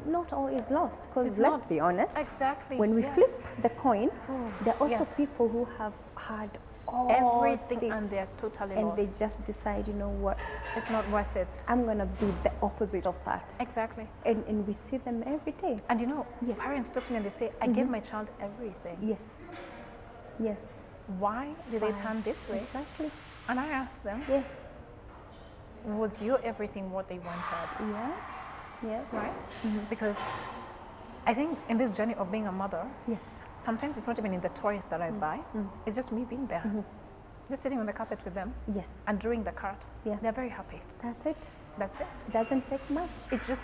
Speaker 2: not all is lost. Because
Speaker 1: It's
Speaker 2: let's
Speaker 1: not.
Speaker 2: be honest,
Speaker 1: Exactly.
Speaker 2: when we
Speaker 1: Yes.
Speaker 2: flip the coin, there are also
Speaker 1: Yes.
Speaker 2: people who have had all
Speaker 1: Everything
Speaker 2: this,
Speaker 1: and they're totally
Speaker 2: and
Speaker 1: lost.
Speaker 2: they just decide, you know what,
Speaker 1: It's not worth it.
Speaker 2: I'm gonna be the opposite of that.
Speaker 1: Exactly.
Speaker 2: And we see them every day.
Speaker 1: And you know,
Speaker 2: Yes.
Speaker 1: parents talk to me and they say, I gave my child everything.
Speaker 2: Yes, yes,
Speaker 1: Why did they
Speaker 2: Why?
Speaker 1: turn this way?
Speaker 2: exactly.
Speaker 1: And I asked them,
Speaker 2: Yeah,
Speaker 1: was your everything what they wanted?
Speaker 2: yeah, yeah.
Speaker 1: Right? Because I think in this journey of being a mother,
Speaker 2: Yes,
Speaker 1: sometimes it's not even in the toys that I buy, it's just me being there. Just sitting on the carpet with them
Speaker 2: yes.
Speaker 1: and drawing the cart.
Speaker 2: Yeah.
Speaker 1: They're very happy.
Speaker 2: That's it.
Speaker 1: That's it.
Speaker 2: Doesn't take much.
Speaker 1: It's just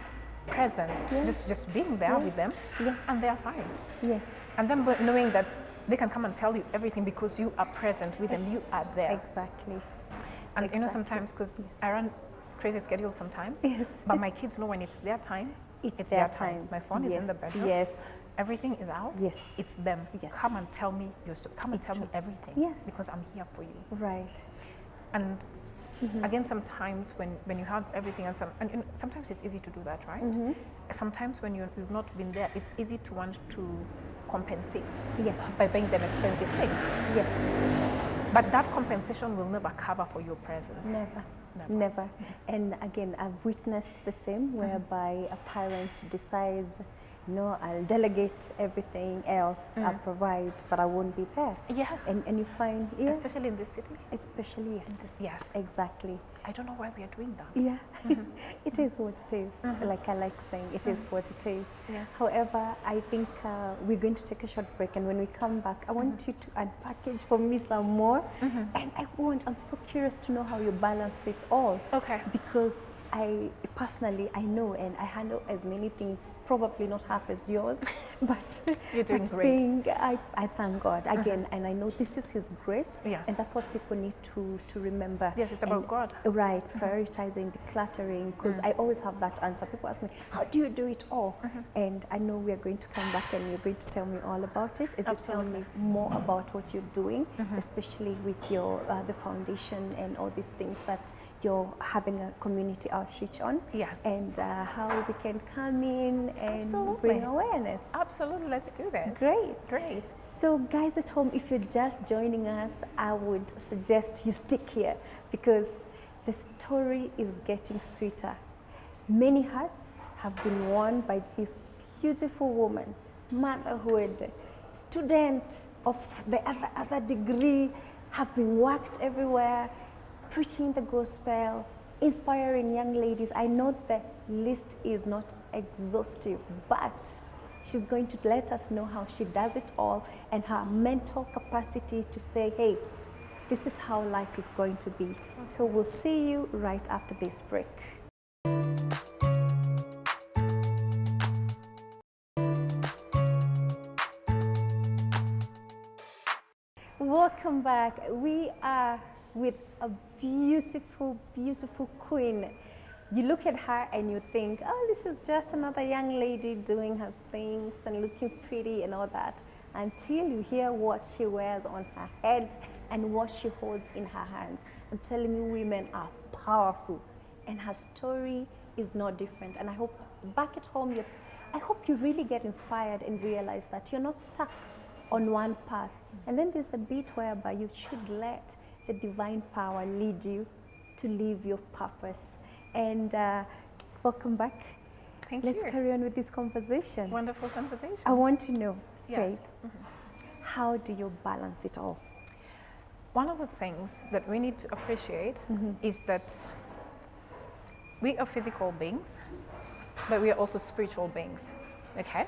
Speaker 1: presence,
Speaker 2: Yeah.
Speaker 1: just being there
Speaker 2: Yeah.
Speaker 1: with them,
Speaker 2: Yeah.
Speaker 1: and they're fine.
Speaker 2: Yes,
Speaker 1: And then knowing that they can come and tell you everything because you are present with them, you are there.
Speaker 2: exactly.
Speaker 1: And you know,
Speaker 2: exactly.
Speaker 1: sometimes, because
Speaker 2: Yes.
Speaker 1: I run crazy schedules sometimes,
Speaker 2: Yes.
Speaker 1: but my kids know when it's their time,
Speaker 2: It's their time.
Speaker 1: My phone is in the bedroom.
Speaker 2: Yes,
Speaker 1: Everything is out.
Speaker 2: Yes.
Speaker 1: It's them.
Speaker 2: Yes.
Speaker 1: Come and tell me your story. Come and
Speaker 2: It's
Speaker 1: tell me
Speaker 2: true.
Speaker 1: everything.
Speaker 2: Yes.
Speaker 1: Because I'm here for you.
Speaker 2: right.
Speaker 1: And again, sometimes when you have everything, and you know, sometimes it's easy to do that, right? Sometimes when you've not been there, it's easy to want to compensate
Speaker 2: Yes,
Speaker 1: by buying them expensive things.
Speaker 2: yes.
Speaker 1: But that compensation will never cover for your presence.
Speaker 2: Never.
Speaker 1: Never.
Speaker 2: Never. And again, I've witnessed the same, whereby a parent decides, no, I'll delegate everything else, I'll provide, but I won't be there.
Speaker 1: Yes.
Speaker 2: And you find, yeah,
Speaker 1: Especially in this city.
Speaker 2: especially, yes,
Speaker 1: Yes.
Speaker 2: exactly.
Speaker 1: I don't know why we are doing that.
Speaker 2: Yeah, it is what it is. Like I like saying, it is what it is.
Speaker 1: Yes.
Speaker 2: However, I think we're going to take a short break, and when we come back, I want you to unpackage for me some more. And I'm so curious to know how you balance it all.
Speaker 1: Okay.
Speaker 2: Because I personally, I know, and I handle as many things, probably not half as yours, but
Speaker 1: You're doing
Speaker 2: but
Speaker 1: great.
Speaker 2: I thank God again, and I know this is His grace,
Speaker 1: Yes.
Speaker 2: and that's what people need to remember.
Speaker 1: Yes, it's about God.
Speaker 2: Right, prioritizing, decluttering, because I always have that answer. People ask me, how do you do it all? And I know we are going to come back and you're going to tell me all about it. As you tell me more about what you're doing, especially with your the foundation and all these things that you're having a community outreach on.
Speaker 1: Yes.
Speaker 2: And how we can come in and
Speaker 1: Absolutely.
Speaker 2: bring awareness.
Speaker 1: Absolutely. Let's do this.
Speaker 2: Great.
Speaker 1: Great.
Speaker 2: So guys at home, if you're just joining us, I would suggest you stick here, because the story is getting sweeter. Many hearts have been won by this beautiful woman, motherhood, student of the other degree, have been worked everywhere, preaching the gospel, inspiring young ladies. I know the list is not exhaustive, but she's going to let us know how she does it all, and her mental capacity to say, hey, this is how life is going to be. So we'll see you right after this break. Welcome back. We are with a beautiful, beautiful queen. You look at her and you think, oh, this is just another young lady doing her things and looking pretty and all that, until you hear what she wears on her head and what she holds in her hands. I'm telling you, women are powerful, and her story is not different. And I hope back at home, I hope you really get inspired and realize that you're not stuck on one path. And then there's the bit whereby you should let the divine power lead you to live your purpose. And Welcome back.
Speaker 1: Thank
Speaker 2: Let's
Speaker 1: you.
Speaker 2: carry on with this conversation.
Speaker 1: Wonderful conversation.
Speaker 2: I want to know,
Speaker 1: Yes.
Speaker 2: Faith, how do you balance it all?
Speaker 1: One of the things that we need to appreciate is that we are physical beings, but we are also spiritual beings. Okay?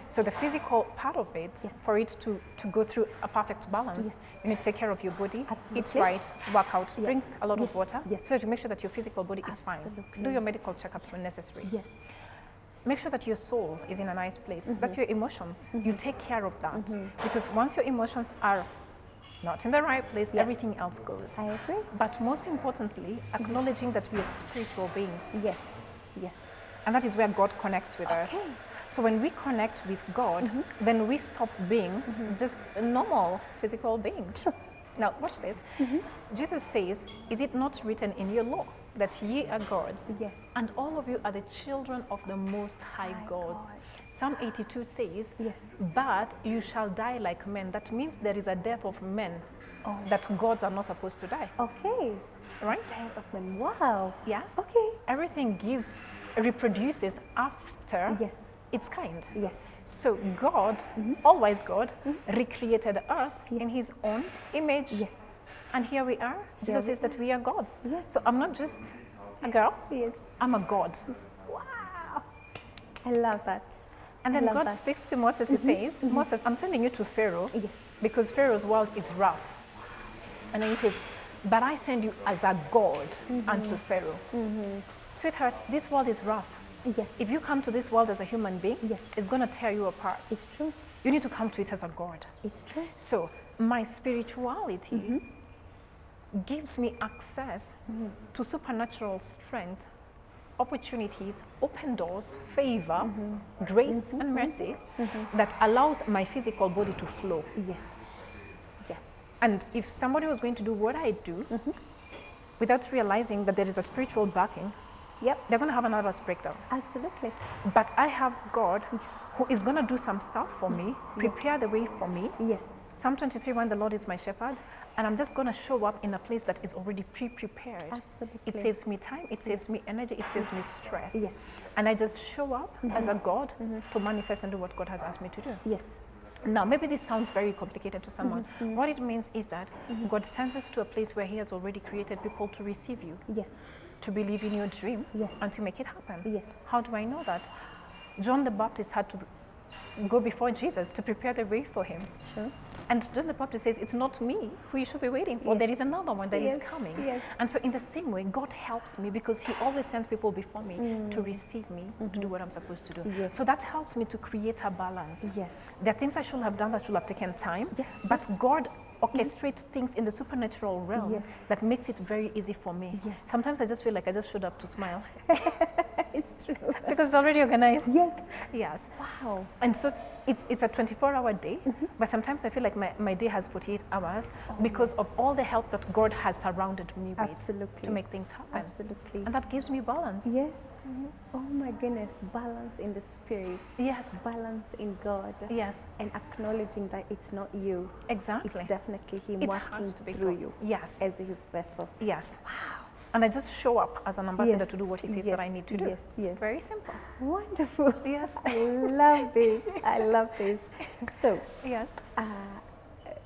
Speaker 1: So the physical part of it,
Speaker 2: Yes.
Speaker 1: for it to go through a perfect balance,
Speaker 2: Yes.
Speaker 1: you need to take care of your body,
Speaker 2: Absolutely.
Speaker 1: eat right, work out,
Speaker 2: Yeah.
Speaker 1: drink a lot
Speaker 2: Yes.
Speaker 1: of water,
Speaker 2: Yes.
Speaker 1: so to make sure that your physical body is fine.
Speaker 2: Absolutely.
Speaker 1: Do your medical checkups when necessary.
Speaker 2: Yes.
Speaker 1: Make sure that your soul is in a nice place. That's your emotions. You take care of that. Because once your emotions are not in the right place,
Speaker 2: Yeah.
Speaker 1: everything else goes.
Speaker 2: I agree.
Speaker 1: But most importantly, acknowledging that we are spiritual beings.
Speaker 2: Yes. Yes.
Speaker 1: And that is where God connects with us.
Speaker 2: Okay.
Speaker 1: So when we connect with God, then we stop being just normal physical beings.
Speaker 2: Sure.
Speaker 1: Now, watch this. Jesus says, "Is it not written in your law that ye are gods?
Speaker 2: Yes.
Speaker 1: And all of you are the children of the Most High
Speaker 2: My
Speaker 1: God."
Speaker 2: God.
Speaker 1: Psalm 82 says,
Speaker 2: Yes.
Speaker 1: "But you shall die like men." That means there is a death of men
Speaker 2: Oh.
Speaker 1: that gods are not supposed to die,
Speaker 2: Okay.
Speaker 1: right?
Speaker 2: Development. Wow.
Speaker 1: Yes.
Speaker 2: Okay.
Speaker 1: Everything reproduces after
Speaker 2: Yes.
Speaker 1: its kind.
Speaker 2: Yes.
Speaker 1: So God, always God, recreated us in
Speaker 2: Yes.
Speaker 1: His own image.
Speaker 2: Yes.
Speaker 1: And here we are. Jesus
Speaker 2: we
Speaker 1: says that we are gods.
Speaker 2: Yes.
Speaker 1: So I'm not just a girl,
Speaker 2: Yes.
Speaker 1: I'm a God.
Speaker 2: Wow. I love that.
Speaker 1: And
Speaker 2: I
Speaker 1: then
Speaker 2: love
Speaker 1: God
Speaker 2: that.
Speaker 1: speaks to Moses, He says, "Moses, I'm sending you to Pharaoh
Speaker 2: Yes.
Speaker 1: because Pharaoh's world is rough." And then He says, "But I send you as a God unto Pharaoh." Sweetheart, this world is rough.
Speaker 2: Yes.
Speaker 1: If you come to this world as a human being,
Speaker 2: Yes.
Speaker 1: it's going to tear you apart.
Speaker 2: It's true.
Speaker 1: You need to come to it as a God.
Speaker 2: It's true.
Speaker 1: So my spirituality gives me access to supernatural strength, opportunities, open doors, favor, grace, and mercy that allows my physical body to flow.
Speaker 2: Yes. Yes.
Speaker 1: And if somebody was going to do what I do without realizing that there is a spiritual backing,
Speaker 2: Yep.
Speaker 1: they're going to have a nervous breakdown.
Speaker 2: Absolutely.
Speaker 1: But I have God who is going to do some stuff for me,
Speaker 2: Yes.
Speaker 1: prepare the way for me.
Speaker 2: Yes.
Speaker 1: Psalm 23:1, "The Lord is my shepherd," and I'm just going to show up in a place that is already pre-prepared.
Speaker 2: Absolutely.
Speaker 1: It saves me time, it saves me energy, it saves me stress.
Speaker 2: Yes.
Speaker 1: And I just show up as a God to manifest and do what God has asked me to do.
Speaker 2: Yes.
Speaker 1: Now, maybe this sounds very complicated to someone. What it means is that God sends us to a place where He has already created people to receive you,
Speaker 2: Yes.
Speaker 1: to believe in your dream,
Speaker 2: Yes.
Speaker 1: and to make it happen.
Speaker 2: Yes.
Speaker 1: How do I know that? John the Baptist had to go before Jesus to prepare the way for him.
Speaker 2: Sure.
Speaker 1: And John the Baptist says, "It's not me who you should be waiting for.
Speaker 2: Yes.
Speaker 1: There is another one that is
Speaker 2: Yes.
Speaker 1: coming."
Speaker 2: Yes.
Speaker 1: And so in the same way, God helps me because He always sends people before me to receive me, to do what I'm supposed to do.
Speaker 2: Yes.
Speaker 1: So that helps me to create a balance.
Speaker 2: Yes.
Speaker 1: There are things I should have done that should have taken time,
Speaker 2: Yes.
Speaker 1: but God orchestrates things in the supernatural realm
Speaker 2: Yes.
Speaker 1: that makes it very easy for me.
Speaker 2: Yes.
Speaker 1: Sometimes I just feel like I just showed up to smile
Speaker 2: It's true.
Speaker 1: because it's already organized.
Speaker 2: Yes.
Speaker 1: Yes.
Speaker 2: Wow.
Speaker 1: And so it's a 24-hour day, but sometimes I feel like my day has 48 hours because of all the help that God has surrounded me with
Speaker 2: Absolutely.
Speaker 1: to make things happen.
Speaker 2: Absolutely.
Speaker 1: And that gives me balance.
Speaker 2: Yes. Oh my goodness. Balance in the spirit.
Speaker 1: Yes.
Speaker 2: Balance in God.
Speaker 1: Yes.
Speaker 2: And acknowledging that it's not you.
Speaker 1: Exactly.
Speaker 2: It's definitely Him
Speaker 1: It
Speaker 2: working
Speaker 1: has to be
Speaker 2: through
Speaker 1: God.
Speaker 2: you
Speaker 1: Yes.
Speaker 2: as His vessel.
Speaker 1: Yes. And I just show up as an ambassador
Speaker 2: Yes.
Speaker 1: to do what He says that I need to do.
Speaker 2: Yes, yes.
Speaker 1: Very simple.
Speaker 2: Wonderful.
Speaker 1: Yes.
Speaker 2: I love this. I love this. So,
Speaker 1: Yes.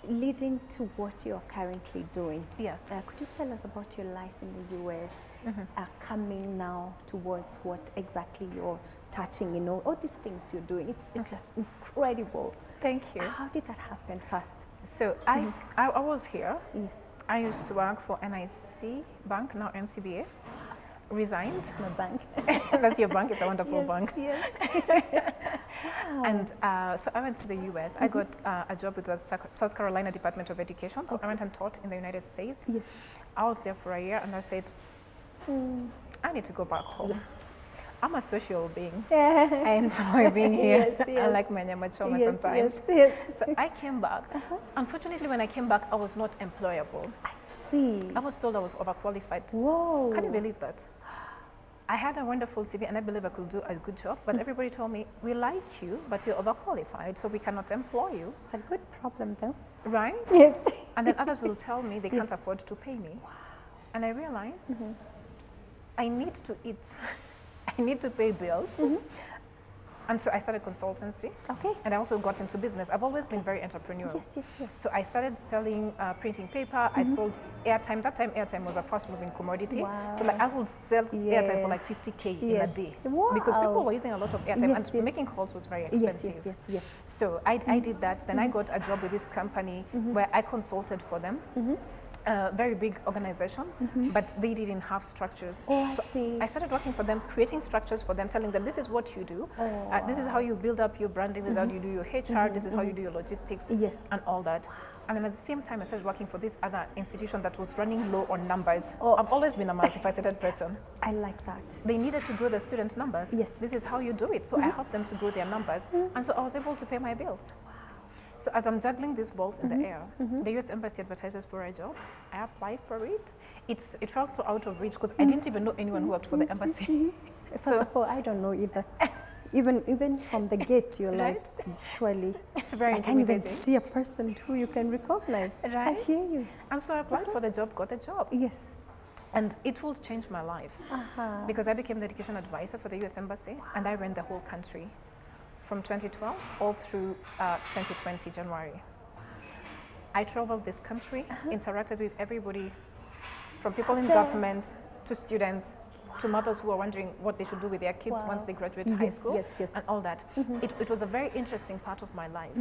Speaker 2: leading to what you're currently doing,
Speaker 1: Yes.
Speaker 2: could you tell us about your life in the US, coming now towards what exactly you're touching, all these things you're doing? It's just incredible.
Speaker 1: Thank you.
Speaker 2: How did that happen first?
Speaker 1: So I was here.
Speaker 2: Yes,
Speaker 1: I used to work for NIC Bank, now NCBA. Resigned.
Speaker 2: it's my bank.
Speaker 1: That's your bank. It's a wonderful
Speaker 2: Yes,
Speaker 1: bank.
Speaker 2: yes.
Speaker 1: And so I went to the US. I got a job with the South Carolina Department of Education. So I went and taught in the United States.
Speaker 2: Yes.
Speaker 1: I was there for a year and I said, I need to go back home.
Speaker 2: Yes.
Speaker 1: I'm a social being. I enjoy being here.
Speaker 2: Yes,
Speaker 1: I
Speaker 2: yes.
Speaker 1: like my nyama choma
Speaker 2: Yes,
Speaker 1: sometimes.
Speaker 2: yes, yes.
Speaker 1: So I came back. Unfortunately, when I came back, I was not employable.
Speaker 2: I see.
Speaker 1: I was told I was overqualified.
Speaker 2: Whoa.
Speaker 1: Can you believe that? I had a wonderful CV and I believe I could do a good job, but everybody told me, we like you, but you're overqualified, so we cannot employ you.
Speaker 2: It's a good problem, though.
Speaker 1: Right?
Speaker 2: Yes.
Speaker 1: And then others will tell me they can't
Speaker 2: Yes.
Speaker 1: afford to pay me. And I realized I need to eat. I I need to pay bills. And so I started consultancy.
Speaker 2: Okay.
Speaker 1: And I also got into business. I've always been very entrepreneurial.
Speaker 2: Yes, yes, yes.
Speaker 1: So I started selling printing paper. I sold airtime. That time, airtime was a fast-moving commodity.
Speaker 2: Wow.
Speaker 1: So like I would sell airtime
Speaker 2: Yeah.
Speaker 1: for like 50K in
Speaker 2: Yes.
Speaker 1: a day.
Speaker 2: Wow.
Speaker 1: Because people were using a lot of airtime,
Speaker 2: Yes,
Speaker 1: and
Speaker 2: yes.
Speaker 1: making calls was very
Speaker 2: Yes,
Speaker 1: expensive.
Speaker 2: yes, yes, yes.
Speaker 1: So I did that. Then I got a job with this company where I consulted for them. Very big organization, but they didn't have structures.
Speaker 2: Oh, I
Speaker 1: so
Speaker 2: see.
Speaker 1: I started working for them, creating structures for them, telling them this is what you do.
Speaker 2: Oh,
Speaker 1: This is how you build up your branding. This is how you do your HR. This is how you do your logistics.
Speaker 2: Yes.
Speaker 1: And all that. And then at the same time, I started working for this other institution that was running low on numbers.
Speaker 2: Oh.
Speaker 1: I've always been a multifaceted person.
Speaker 2: I like that.
Speaker 1: They needed to grow the student numbers.
Speaker 2: Yes.
Speaker 1: This is how you do it. So I helped them to grow their numbers. And so I was able to pay my bills. So as I'm juggling these balls in the air, the US Embassy advertises for a job. I applied for it. It felt so out of reach because I didn't even know anyone who worked for the embassy.
Speaker 2: First of all, I don't know either. Even from the gate, you're
Speaker 1: Right?
Speaker 2: like, surely,
Speaker 1: Very
Speaker 2: I can't even
Speaker 1: intimidating.
Speaker 2: see a person who you can recognize. I
Speaker 1: Right?
Speaker 2: hear you.
Speaker 1: And so I applied for the job, got the job.
Speaker 2: Yes.
Speaker 1: And it will change my life because I became the education advisor for the US Embassy and I ran the whole country from 2012 all through 2020 January. I traveled this country, interacted with everybody from people in government to students to mothers who are wondering what they should do with their kids once they graduate high school
Speaker 2: yes.
Speaker 1: and all that. It was a very interesting part of my life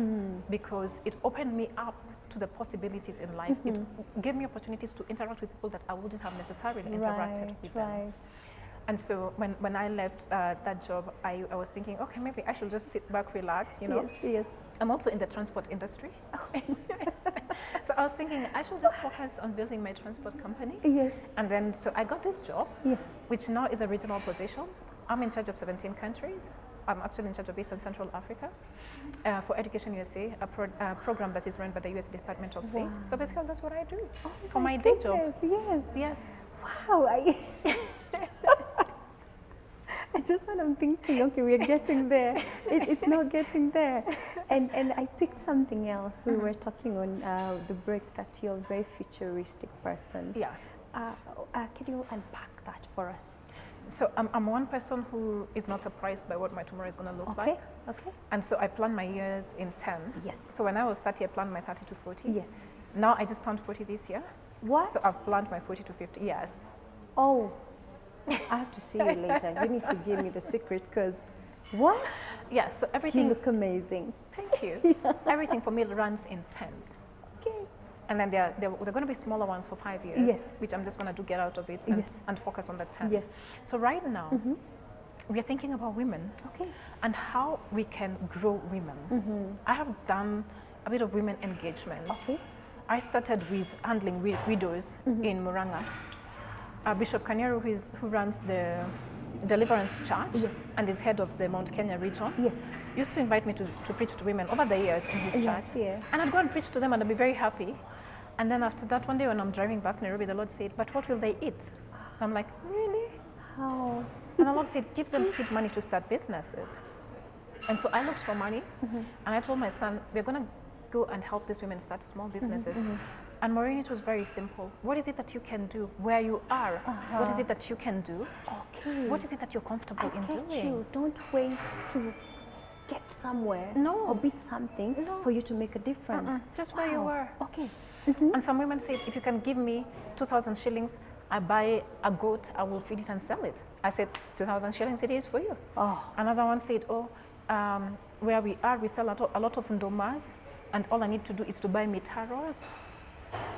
Speaker 1: because it opened me up to the possibilities in life. It gave me opportunities to interact with people that I wouldn't have necessarily interacted with them.
Speaker 2: Right.
Speaker 1: And so when I left that job, I was thinking, okay, maybe I should just sit back, relax, you know.
Speaker 2: Yes, yes.
Speaker 1: I'm also in the transport industry. So I was thinking I should just focus on building my transport company.
Speaker 2: Yes.
Speaker 1: And then, so I got this job,
Speaker 2: Yes.
Speaker 1: which now is a regional position. I'm in charge of 17 countries. I'm actually in charge of East and Central Africa for Education USA, a program that is run by the US Department of State.
Speaker 2: Wow.
Speaker 1: So basically, that's what I do
Speaker 2: Oh
Speaker 1: for my day job.
Speaker 2: Yes.
Speaker 1: Yes.
Speaker 2: Wow. I just when I'm thinking, okay, we're getting there. It's not getting there. And I picked something else. We were talking on the break that you're a very futuristic person.
Speaker 1: Yes.
Speaker 2: Can you unpack that for us?
Speaker 1: So I'm one person who is not surprised by what my tomorrow is going to look like.
Speaker 2: Okay.
Speaker 1: And so I plan my years in 10.
Speaker 2: Yes.
Speaker 1: So when I was 30, I planned my 30 to 40.
Speaker 2: Yes.
Speaker 1: Now I just turned 40 this year.
Speaker 2: What?
Speaker 1: So I've planned my 40 to 50 years.
Speaker 2: Oh, I have to see you later. You need to give me the secret because what?
Speaker 1: Yeah, so
Speaker 2: You
Speaker 1: everything,
Speaker 2: look amazing.
Speaker 1: thank you. Everything for me runs in 10s.
Speaker 2: Okay.
Speaker 1: And then they're going to be smaller ones for 5 years,
Speaker 2: Yes.
Speaker 1: which I'm just going to get out of it
Speaker 2: Yes.
Speaker 1: and focus on the 10.
Speaker 2: Yes.
Speaker 1: So right now, we are thinking about women
Speaker 2: Okay.
Speaker 1: and how we can grow women. I have done a bit of women engagement.
Speaker 2: Okay.
Speaker 1: I started with handling widows in Muranga. Bishop Kanyaru, who runs the Deliverance Church
Speaker 2: Yes.
Speaker 1: and is head of the Mount Kenya region,
Speaker 2: Yes.
Speaker 1: used to invite me to preach to women over the years in his
Speaker 2: Yeah,
Speaker 1: church.
Speaker 2: yeah.
Speaker 1: And I'd go and preach to them and I'd be very happy. And then after that, one day when I'm driving back Nairobi, the Lord said, but what will they eat? And I'm like, really?
Speaker 2: How?
Speaker 1: And the Lord said, give them seed money to start businesses. And so I looked for money and I told my son, we're going to go and help these women start small businesses. And Maureen, it was very simple. What is it that you can do where you are? What is it that you can do?
Speaker 2: Okay.
Speaker 1: What is it that you're comfortable in
Speaker 2: get
Speaker 1: doing?
Speaker 2: you. Don't wait to get somewhere
Speaker 1: No.
Speaker 2: or be something
Speaker 1: No.
Speaker 2: for you to make a difference.
Speaker 1: Just where you
Speaker 2: Wow.
Speaker 1: were.
Speaker 2: Okay.
Speaker 1: And some women said, if you can give me 2,000 shillings, I buy a goat, I will feed it and sell it. I said, 2,000 shillings it is for you.
Speaker 2: Oh.
Speaker 1: Another one said, where we are, we sell a lot of ndomas, and all I need to do is to buy mitaros,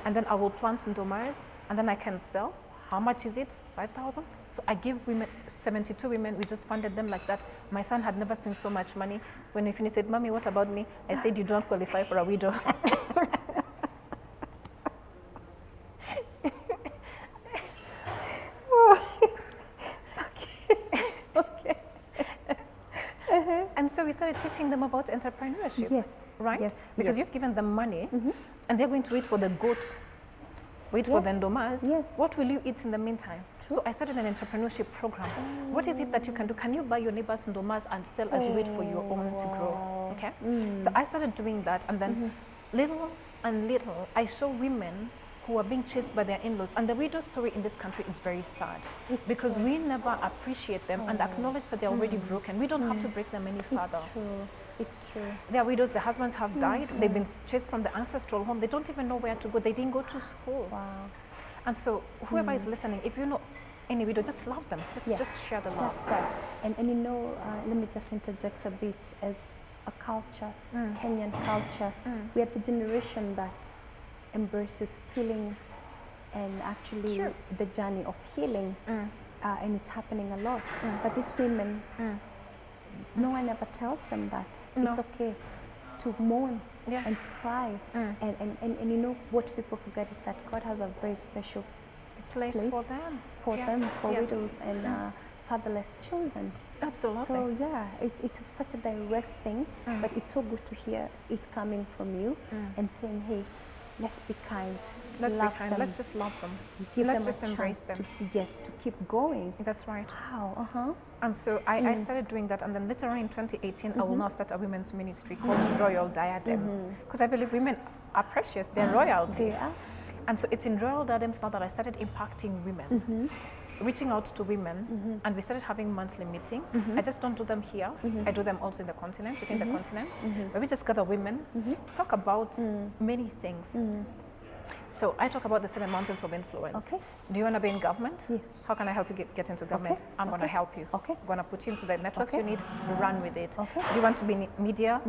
Speaker 1: and then I will plant ndomas, and then I can sell. How much is it? 5,000? So I give women, 72 women, we just funded them like that. My son had never seen so much money. When we finished, he said, Mommy, what about me? I said, you don't qualify for a widow. And so we started teaching them about entrepreneurship.
Speaker 2: Yes.
Speaker 1: Right?
Speaker 2: Yes.
Speaker 1: Because
Speaker 2: yes.
Speaker 1: you've given them money and they're going to wait for the goat, wait for the
Speaker 2: Yes.
Speaker 1: ndomas.
Speaker 2: Yes.
Speaker 1: What will you eat in the meantime? So I started an entrepreneurship program. What is it that you can do? Can you buy your neighbor's ndomas and sell as you wait for your own to grow? Okay. So I started doing that, and then little and little, I saw women who are being chased by their in-laws. And the widow story in this country is very sad because we never appreciate them and acknowledge that they're already broken. We don't have to break them any further.
Speaker 2: It's true. It's true.
Speaker 1: There are widows, the husbands have died, they've been chased from the ancestral home, they don't even know where to go, they didn't go to school.
Speaker 2: Wow.
Speaker 1: And so whoever is listening, if you know any widow, just love them, just share the love.
Speaker 2: Just that. And you know, let me just interject a bit. As a culture, Kenyan culture, we are the generation that embraces feelings and actually the journey of healing, and it's happening a lot. But these women, no one ever tells them that it's okay to mourn and cry. And you know what people forget is that God has a very special place for them, for widows and fatherless children.
Speaker 1: Absolutely.
Speaker 2: So yeah, it's such a direct thing, but it's so good to hear it coming from you and saying, hey, let's be kind.
Speaker 1: Let's
Speaker 2: love
Speaker 1: be kind.
Speaker 2: them.
Speaker 1: Let's just love them.
Speaker 2: Give
Speaker 1: Let's
Speaker 2: them
Speaker 1: just
Speaker 2: a
Speaker 1: embrace
Speaker 2: chance
Speaker 1: them.
Speaker 2: to keep going.
Speaker 1: That's right.
Speaker 2: Wow.
Speaker 1: And so I started doing that, and then later on in 2018, I will now start a women's ministry called Royal Diadems, because I believe women are precious, they're royalty.
Speaker 2: They are.
Speaker 1: And so it's in Royal Diadems now that I started impacting women, reaching out to women, and we started having monthly meetings. I just don't do them here, I do them also in the continent, within the continent, where we just gather women, talk about many things. So I talk about the 7 mountains of influence.
Speaker 2: Okay.
Speaker 1: Do you want to be in government?
Speaker 2: Yes.
Speaker 1: How can I help you get into government?
Speaker 2: Okay.
Speaker 1: I'm going to help you.
Speaker 2: Okay.
Speaker 1: I'm going to put you into the networks
Speaker 2: Okay.
Speaker 1: you need, run with it.
Speaker 2: Okay.
Speaker 1: Do you want to be in media?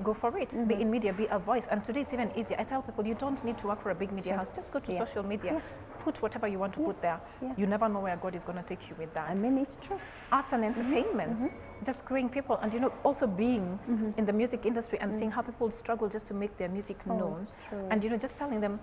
Speaker 1: Go for it. Be in media, be a voice. And today it's even easier. I tell people you don't need to work for a big media house. Just go to social media. Put whatever you want to put there. You never know where God is going to take you with that.
Speaker 2: I mean, it's true.
Speaker 1: Arts and entertainment, just growing people, and you know, also being in the music industry and seeing how people struggle just to make their music known,
Speaker 2: it's true.
Speaker 1: and you know, just telling them,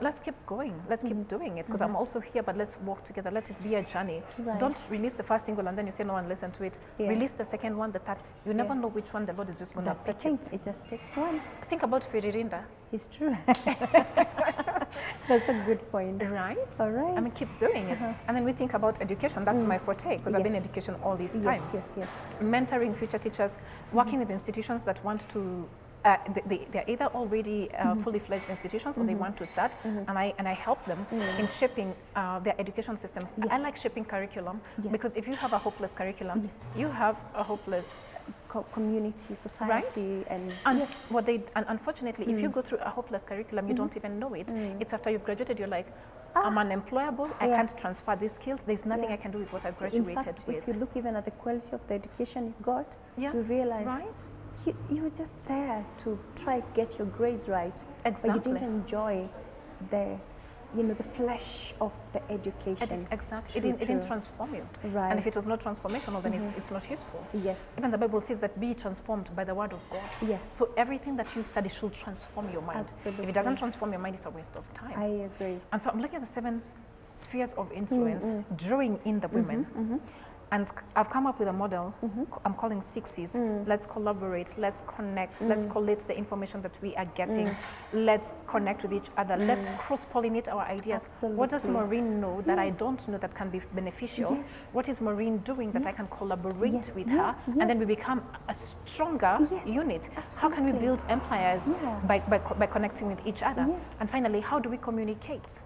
Speaker 1: let's keep going, let's keep doing it, because I'm also here, but let's work together. Let it be a journey.
Speaker 2: Right.
Speaker 1: Don't release the first single and then you say no one listen to it. Release the second one, the third. You never know which one the Lord is just going to
Speaker 2: That's the
Speaker 1: pick.
Speaker 2: thing. It just takes one.
Speaker 1: Think about Firirinda.
Speaker 2: It's true. That's a good point.
Speaker 1: Right?
Speaker 2: All right.
Speaker 1: I mean, keep doing it. And then we think about education. That's my forte, because I've been in education all this time.
Speaker 2: Yes.
Speaker 1: Mentoring future teachers, working with institutions that want to, they're either already fully fledged institutions or they want to start, and I help them in shaping their education system. I like shaping curriculum because if you have a hopeless curriculum, you have a hopeless
Speaker 2: community, society,
Speaker 1: right?
Speaker 2: and
Speaker 1: And unfortunately, if you go through a hopeless curriculum, you don't even know it. It's after you've graduated, you're like, I'm unemployable, I can't transfer these skills, there's nothing I can do with what I graduated
Speaker 2: in fact,
Speaker 1: with.
Speaker 2: if you look even at the quality of the education you got, you realize
Speaker 1: right?
Speaker 2: you were just there to try to get your grades right,
Speaker 1: Exactly.
Speaker 2: but you didn't enjoy the flesh of the education.
Speaker 1: Exactly.
Speaker 2: True,
Speaker 1: It didn't transform you.
Speaker 2: Right.
Speaker 1: And if it was not transformational, then it's not useful.
Speaker 2: Yes.
Speaker 1: Even the Bible says that be transformed by the word of God.
Speaker 2: Yes.
Speaker 1: So everything that you study should transform your mind.
Speaker 2: Absolutely.
Speaker 1: If it doesn't transform your mind, it's a waste of time.
Speaker 2: I agree.
Speaker 1: And so I'm looking at the 7 spheres of influence, drawing in the women. And I've come up with a model I'm calling 6 C's. Let's collaborate, let's connect, let's collate the information that we are getting, let's connect with each other, let's cross-pollinate our ideas.
Speaker 2: Absolutely.
Speaker 1: What does Maureen know that I don't know that can be beneficial?
Speaker 2: Yes.
Speaker 1: What is Maureen doing that I can collaborate
Speaker 2: Yes,
Speaker 1: with
Speaker 2: yes,
Speaker 1: her? And then
Speaker 2: yes.
Speaker 1: we become a stronger
Speaker 2: Yes,
Speaker 1: unit. How can we
Speaker 2: absolutely.
Speaker 1: build empires
Speaker 2: Yeah.
Speaker 1: by connecting with each other?
Speaker 2: Yes.
Speaker 1: And finally, how do we communicate?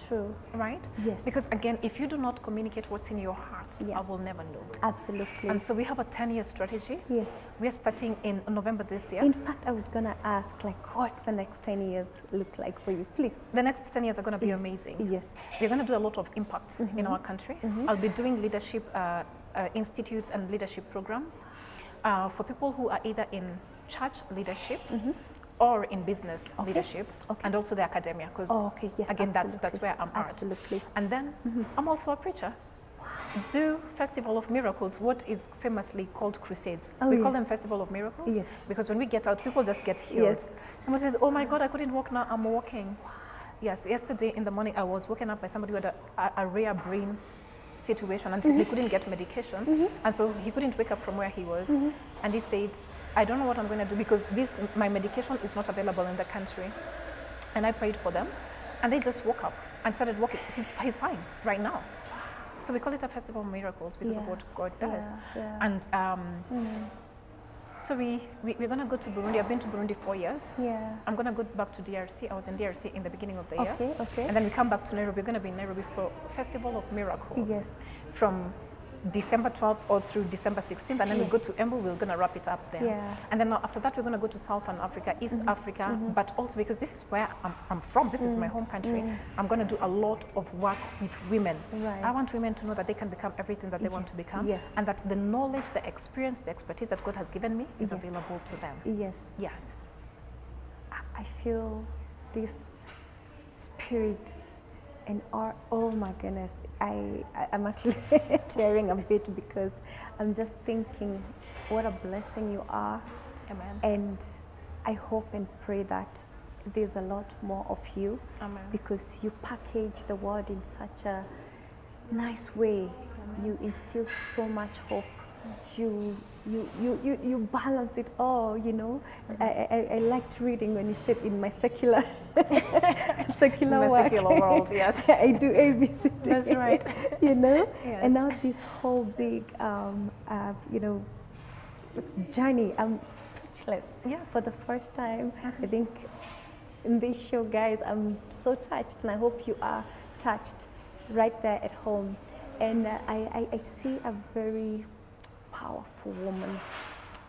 Speaker 2: True.
Speaker 1: Right?
Speaker 2: Yes.
Speaker 1: Because again, if you do not communicate what's in your heart, I will never know.
Speaker 2: Absolutely.
Speaker 1: And so we have a 10-year strategy.
Speaker 2: Yes.
Speaker 1: We're starting in November this year.
Speaker 2: In fact, I was going to ask, what the next 10 years look like for you, please.
Speaker 1: The next 10 years are going to be
Speaker 2: Yes.
Speaker 1: amazing.
Speaker 2: Yes.
Speaker 1: We're going to do a lot of impact in our country. I'll be doing leadership institutes and leadership programs for people who are either in church leadership or in business leadership, and also the academia, because
Speaker 2: Yes,
Speaker 1: again, that's where I'm at.
Speaker 2: Absolutely.
Speaker 1: And then I'm also a preacher. Do Festival of Miracles, what is famously called crusades. We call them Festival of Miracles.
Speaker 2: Yes.
Speaker 1: Because when we get out, people just get healed.
Speaker 2: Yes.
Speaker 1: Someone says, oh my God, I couldn't walk, now I'm walking. Yes, yesterday in the morning, I was woken up by somebody who had a rare brain situation, and they couldn't get medication. And so he couldn't wake up from where he was. And he said, I don't know what I'm going to do because my medication is not available in the country. And I prayed for them, and they just woke up and started walking. He's fine right now. So we call it a Festival of Miracles because of what God does.
Speaker 2: Yeah.
Speaker 1: And So we're going to go to Burundi. I've been to Burundi 4 years.
Speaker 2: Yeah.
Speaker 1: I'm going to go back to DRC. I was in DRC in the beginning of the year.
Speaker 2: Okay, okay.
Speaker 1: And then we come back to Nairobi. We're going to be in Nairobi for Festival of Miracles.
Speaker 2: Yes.
Speaker 1: From December 12th or through December 16th. And then we go to Embu. We're going to wrap it up there.
Speaker 2: Yeah.
Speaker 1: And then after that, we're going to go to Southern Africa, East Africa. But also because this is where I'm from. This is my home country. I'm going to do a lot of work with women.
Speaker 2: Right.
Speaker 1: I want women to know that they can become everything that they want to become.
Speaker 2: Yes.
Speaker 1: And that the knowledge, the experience, the expertise that God has given me is available to them.
Speaker 2: Yes.
Speaker 1: Yes.
Speaker 2: I feel this spirit and oh my goodness, I'm actually tearing a bit because I'm just thinking what a blessing you are.
Speaker 1: Amen.
Speaker 2: And I hope and pray that there's a lot more of you.
Speaker 1: Amen.
Speaker 2: Because you package the word in such a nice way.
Speaker 1: Amen.
Speaker 2: You instill so much hope. You balance it all, you know. I liked reading when you said in my secular secular
Speaker 1: In my
Speaker 2: work.
Speaker 1: secular world, yes.
Speaker 2: I do ABC.
Speaker 1: That's right.
Speaker 2: You know,
Speaker 1: Yes.
Speaker 2: and now this whole big, you know, journey. I'm speechless.
Speaker 1: Yes.
Speaker 2: For the first time, I think in this show, guys, I'm so touched, and I hope you are touched right there at home. And I see a very powerful woman,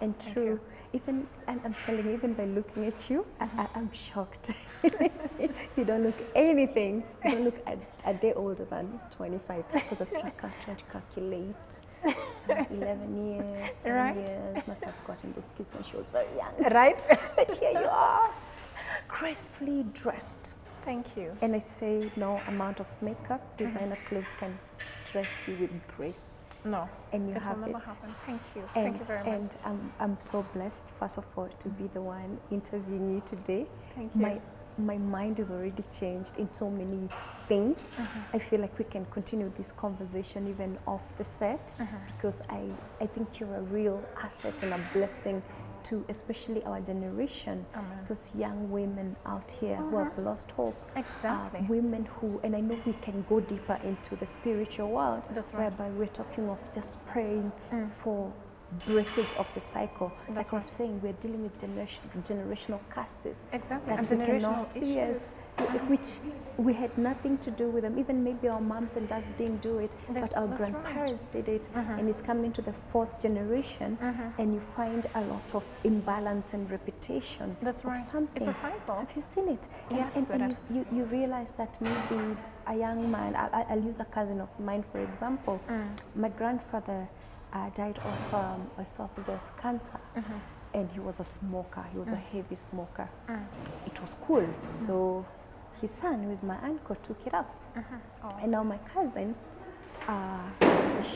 Speaker 2: and
Speaker 1: Thank
Speaker 2: true.
Speaker 1: you.
Speaker 2: Even, and I'm telling you, even by looking at you, I'm shocked. You don't look anything. You don't look a day older than 25, because I was trying to calculate. 11 years, 7
Speaker 1: Right.
Speaker 2: years, must have gotten these kids when she was very young.
Speaker 1: Right?
Speaker 2: But here you are, gracefully dressed.
Speaker 1: Thank you.
Speaker 2: And I say no amount of makeup, designer clothes can dress you with grace.
Speaker 1: No.
Speaker 2: And you
Speaker 1: That
Speaker 2: have
Speaker 1: will never
Speaker 2: it.
Speaker 1: happen. Thank you.
Speaker 2: And,
Speaker 1: Thank you very much.
Speaker 2: and I'm so blessed, first of all, to be the one interviewing you today.
Speaker 1: Thank you.
Speaker 2: My mind is already changed in so many things. I feel like we can continue this conversation even off the set, because I think you're a real asset and a blessing to especially our generation,
Speaker 1: Amen.
Speaker 2: those young women out here who have lost hope.
Speaker 1: Exactly.
Speaker 2: Women who, and I know we can go deeper into the spiritual world,
Speaker 1: That's right.
Speaker 2: whereby we're talking of just praying for breakage of the cycle.
Speaker 1: That's
Speaker 2: like I was
Speaker 1: right.
Speaker 2: saying, we're dealing with generational curses.
Speaker 1: Exactly.
Speaker 2: That
Speaker 1: And
Speaker 2: we
Speaker 1: generational
Speaker 2: cannot,
Speaker 1: issues.
Speaker 2: yes, which we had nothing to do with them. Even maybe our moms and dads didn't do it, but our
Speaker 1: That's right.
Speaker 2: grandparents did it. And it's coming to the fourth generation, and you find a lot of imbalance and repetition
Speaker 1: That's
Speaker 2: of
Speaker 1: right.
Speaker 2: something.
Speaker 1: It's a cycle.
Speaker 2: Have you seen it?
Speaker 1: Yes,
Speaker 2: and
Speaker 1: sweetheart.
Speaker 2: you realize that maybe a young man, I'll use a cousin of mine for example. My grandfather died of esophagus cancer, and he was a smoker. He was a heavy smoker. It was cool. So his son, who is my uncle, took it up.
Speaker 1: Oh.
Speaker 2: And now my cousin,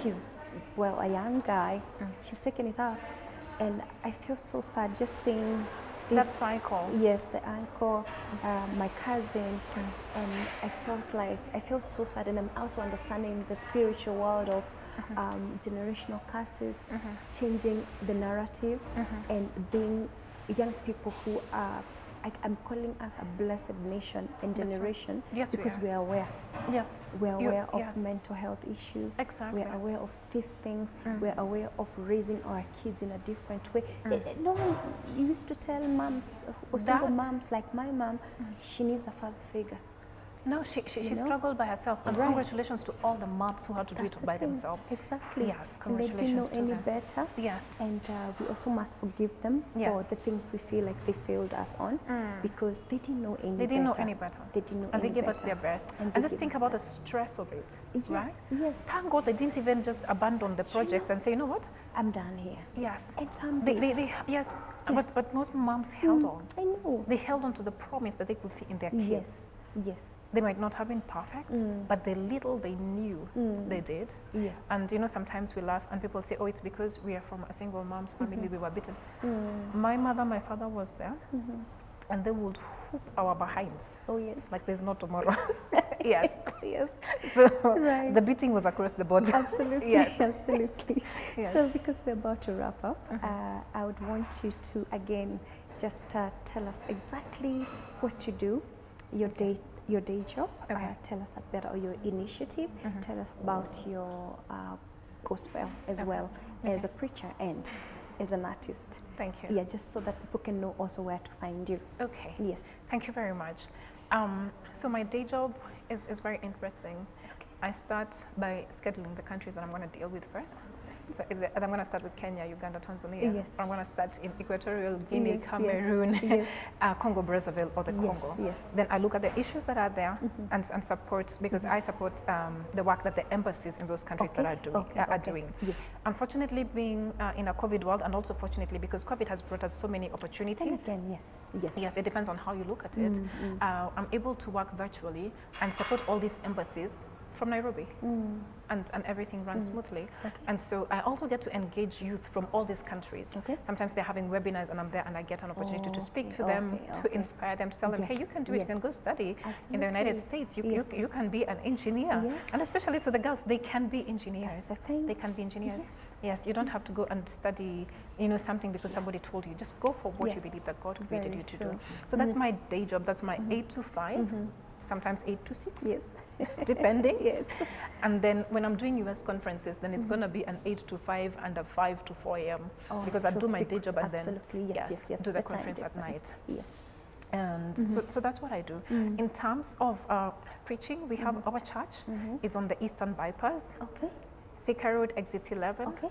Speaker 2: he's, well, a young guy, he's taken it up. And I feel so sad just seeing this
Speaker 1: That cycle.
Speaker 2: Yes, the uncle, my cousin, and I feel so sad. And I'm also understanding the spiritual world of generational curses, changing the narrative, and being young people who are, I'm calling us a blessed nation and
Speaker 1: That's right.
Speaker 2: generation,
Speaker 1: Yes, we
Speaker 2: because
Speaker 1: are.
Speaker 2: we are aware.
Speaker 1: Yes.
Speaker 2: We are
Speaker 1: You-
Speaker 2: aware of
Speaker 1: yes.
Speaker 2: mental health issues.
Speaker 1: Exactly.
Speaker 2: We are aware of these things. We are aware of raising our kids in a different way. No one used to tell moms, or single
Speaker 1: That-
Speaker 2: moms like my mom, she needs a father figure.
Speaker 1: No, she
Speaker 2: You know?
Speaker 1: struggled by herself. And
Speaker 2: Right.
Speaker 1: congratulations to all the moms who had to do
Speaker 2: That's
Speaker 1: it
Speaker 2: the
Speaker 1: by
Speaker 2: thing.
Speaker 1: themselves.
Speaker 2: Exactly.
Speaker 1: Yes,
Speaker 2: And they didn't know
Speaker 1: congratulations to
Speaker 2: any
Speaker 1: them.
Speaker 2: better.
Speaker 1: Yes.
Speaker 2: And we also must forgive them for
Speaker 1: Yes.
Speaker 2: the things we feel like they failed us on, because they didn't know any better.
Speaker 1: They didn't know any better.
Speaker 2: They didn't know
Speaker 1: And they
Speaker 2: any
Speaker 1: gave us
Speaker 2: better.
Speaker 1: their best.
Speaker 2: And
Speaker 1: And
Speaker 2: they
Speaker 1: just
Speaker 2: gave
Speaker 1: think
Speaker 2: us
Speaker 1: about
Speaker 2: their-
Speaker 1: the stress of it,
Speaker 2: Yes,
Speaker 1: right?
Speaker 2: yes.
Speaker 1: Thank God they didn't even just abandon the projects and say, you know what?
Speaker 2: I'm done here.
Speaker 1: Yes.
Speaker 2: And some
Speaker 1: They,
Speaker 2: did.
Speaker 1: yes.
Speaker 2: Yes.
Speaker 1: But most moms held on.
Speaker 2: I know.
Speaker 1: They held on to the promise that they could see in their kids.
Speaker 2: Yes, yes,
Speaker 1: They might not have been perfect, but the little they knew, they did.
Speaker 2: yes.
Speaker 1: And you know, sometimes we laugh and people say, oh, it's because we are from a single mom's family, we were beaten. My mother, my father was there, and they would whoop our behinds
Speaker 2: Oh yes.
Speaker 1: like there's no tomorrow. Yes.
Speaker 2: Yes.
Speaker 1: So
Speaker 2: Right.
Speaker 1: the beating was across the board.
Speaker 2: Absolutely.
Speaker 1: Yes.
Speaker 2: Absolutely.
Speaker 1: Yes.
Speaker 2: So because we're about to wrap up, I would want you to again just tell us exactly what you do, your day job.
Speaker 1: Okay.
Speaker 2: Tell us a bit about your initiative. Tell us about your gospel as well as a preacher, and as an artist.
Speaker 1: Thank you.
Speaker 2: Yeah, just so that people can know also where to find you.
Speaker 1: Okay.
Speaker 2: Yes.
Speaker 1: Thank you very much. So my day job is very interesting.
Speaker 2: Okay.
Speaker 1: I start by scheduling the countries that I'm going to deal with first. So I'm going to start with Kenya, Uganda, Tanzania.
Speaker 2: Yes.
Speaker 1: I'm going to start in Equatorial Guinea,
Speaker 2: Yes,
Speaker 1: Cameroon,
Speaker 2: yes.
Speaker 1: Congo, Brazzaville, or the Congo.
Speaker 2: Yes.
Speaker 1: Then I look at the issues that are there and support, because I support the work that the embassies in those countries that are doing.
Speaker 2: Yes.
Speaker 1: Unfortunately, being in a COVID world, and also fortunately because COVID has brought us so many opportunities.
Speaker 2: And again, yes. Yes.
Speaker 1: Yes, it depends on how you look at it. I'm able to work virtually and support all these embassies from Nairobi, and everything runs smoothly.
Speaker 2: Okay.
Speaker 1: And so I also get to engage youth from all these countries.
Speaker 2: Okay.
Speaker 1: Sometimes they're having webinars and I'm there and I get an opportunity to speak to
Speaker 2: Okay,
Speaker 1: them,
Speaker 2: okay,
Speaker 1: to inspire them, to tell them, hey,
Speaker 2: Yes,
Speaker 1: you can do it, you can
Speaker 2: yes.
Speaker 1: go study in the
Speaker 2: Absolutely.
Speaker 1: United States,
Speaker 2: Yes.
Speaker 1: you can be an engineer.
Speaker 2: Yes.
Speaker 1: And especially to the girls, they can be engineers.
Speaker 2: That's the thing.
Speaker 1: They can be engineers.
Speaker 2: Yes.
Speaker 1: Yes, you don't have to go and study, something because somebody told you. Just go for what
Speaker 2: Yeah.
Speaker 1: you believe that God created
Speaker 2: Very
Speaker 1: you to
Speaker 2: true.
Speaker 1: do. So that's my day job, that's my 8 to 5, sometimes 8 to 6.
Speaker 2: Yes.
Speaker 1: Depending.
Speaker 2: Yes.
Speaker 1: And then when I'm doing US conferences, then it's going to be an 8 to 5 and a 5 to 4 a.m.
Speaker 2: Oh,
Speaker 1: because I
Speaker 2: true,
Speaker 1: do my day
Speaker 2: because
Speaker 1: job and then
Speaker 2: absolutely, yes.
Speaker 1: do the
Speaker 2: time
Speaker 1: conference at night.
Speaker 2: difference. Yes.
Speaker 1: And so that's what I do. In terms of preaching, we have our church is on the Eastern Bypass,
Speaker 2: Okay.
Speaker 1: Thika Road, exit 11.
Speaker 2: Okay.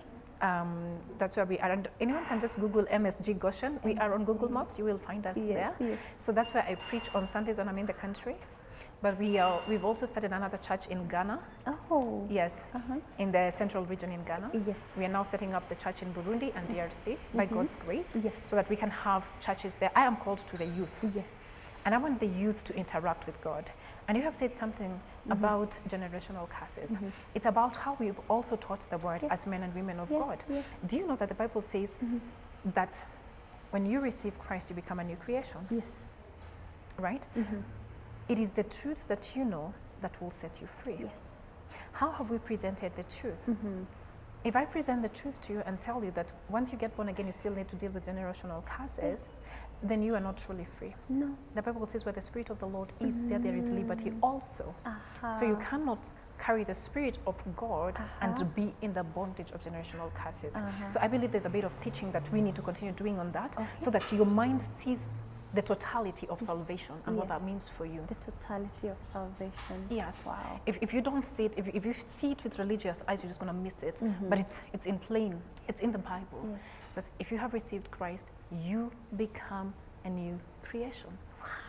Speaker 1: That's where we are. And anyone can just Google MSG Goshen. We are on Google Maps. You will find us
Speaker 2: Yes,
Speaker 1: there.
Speaker 2: yes.
Speaker 1: So that's where I preach on Sundays when I'm in the country. But we've also started another church in Ghana.
Speaker 2: Oh.
Speaker 1: Yes, in the central region in Ghana.
Speaker 2: Yes.
Speaker 1: We are now setting up the church in Burundi and DRC by God's grace,
Speaker 2: Yes.
Speaker 1: so that we can have churches there. I am called to the youth,
Speaker 2: Yes.
Speaker 1: and I want the youth to interact with God. And you have said something about generational curses. It's about how we've also taught the word as men and women of
Speaker 2: Yes,
Speaker 1: God.
Speaker 2: yes.
Speaker 1: Do you know that the Bible says that when you receive Christ, you become a new creation,
Speaker 2: Yes.
Speaker 1: right? It is the truth that you know that will set you free.
Speaker 2: Yes.
Speaker 1: How have we presented the truth? If I present the truth to you and tell you that once you get born again, you still need to deal with generational curses, then you are not truly free.
Speaker 2: No.
Speaker 1: The Bible says where the Spirit of the Lord is, there is liberty also. So you cannot carry the Spirit of God and be in the bondage of generational curses. So I believe there's a bit of teaching that we need to continue doing on that, so that your mind sees the totality of salvation and what that means for you.
Speaker 2: The totality of salvation.
Speaker 1: Yes.
Speaker 2: Wow.
Speaker 1: If you don't see it, if you see it with religious eyes, you're just going to miss it. But it's in plain. It's in the Bible.
Speaker 2: Yes.
Speaker 1: That if you have received Christ, you become a new creation.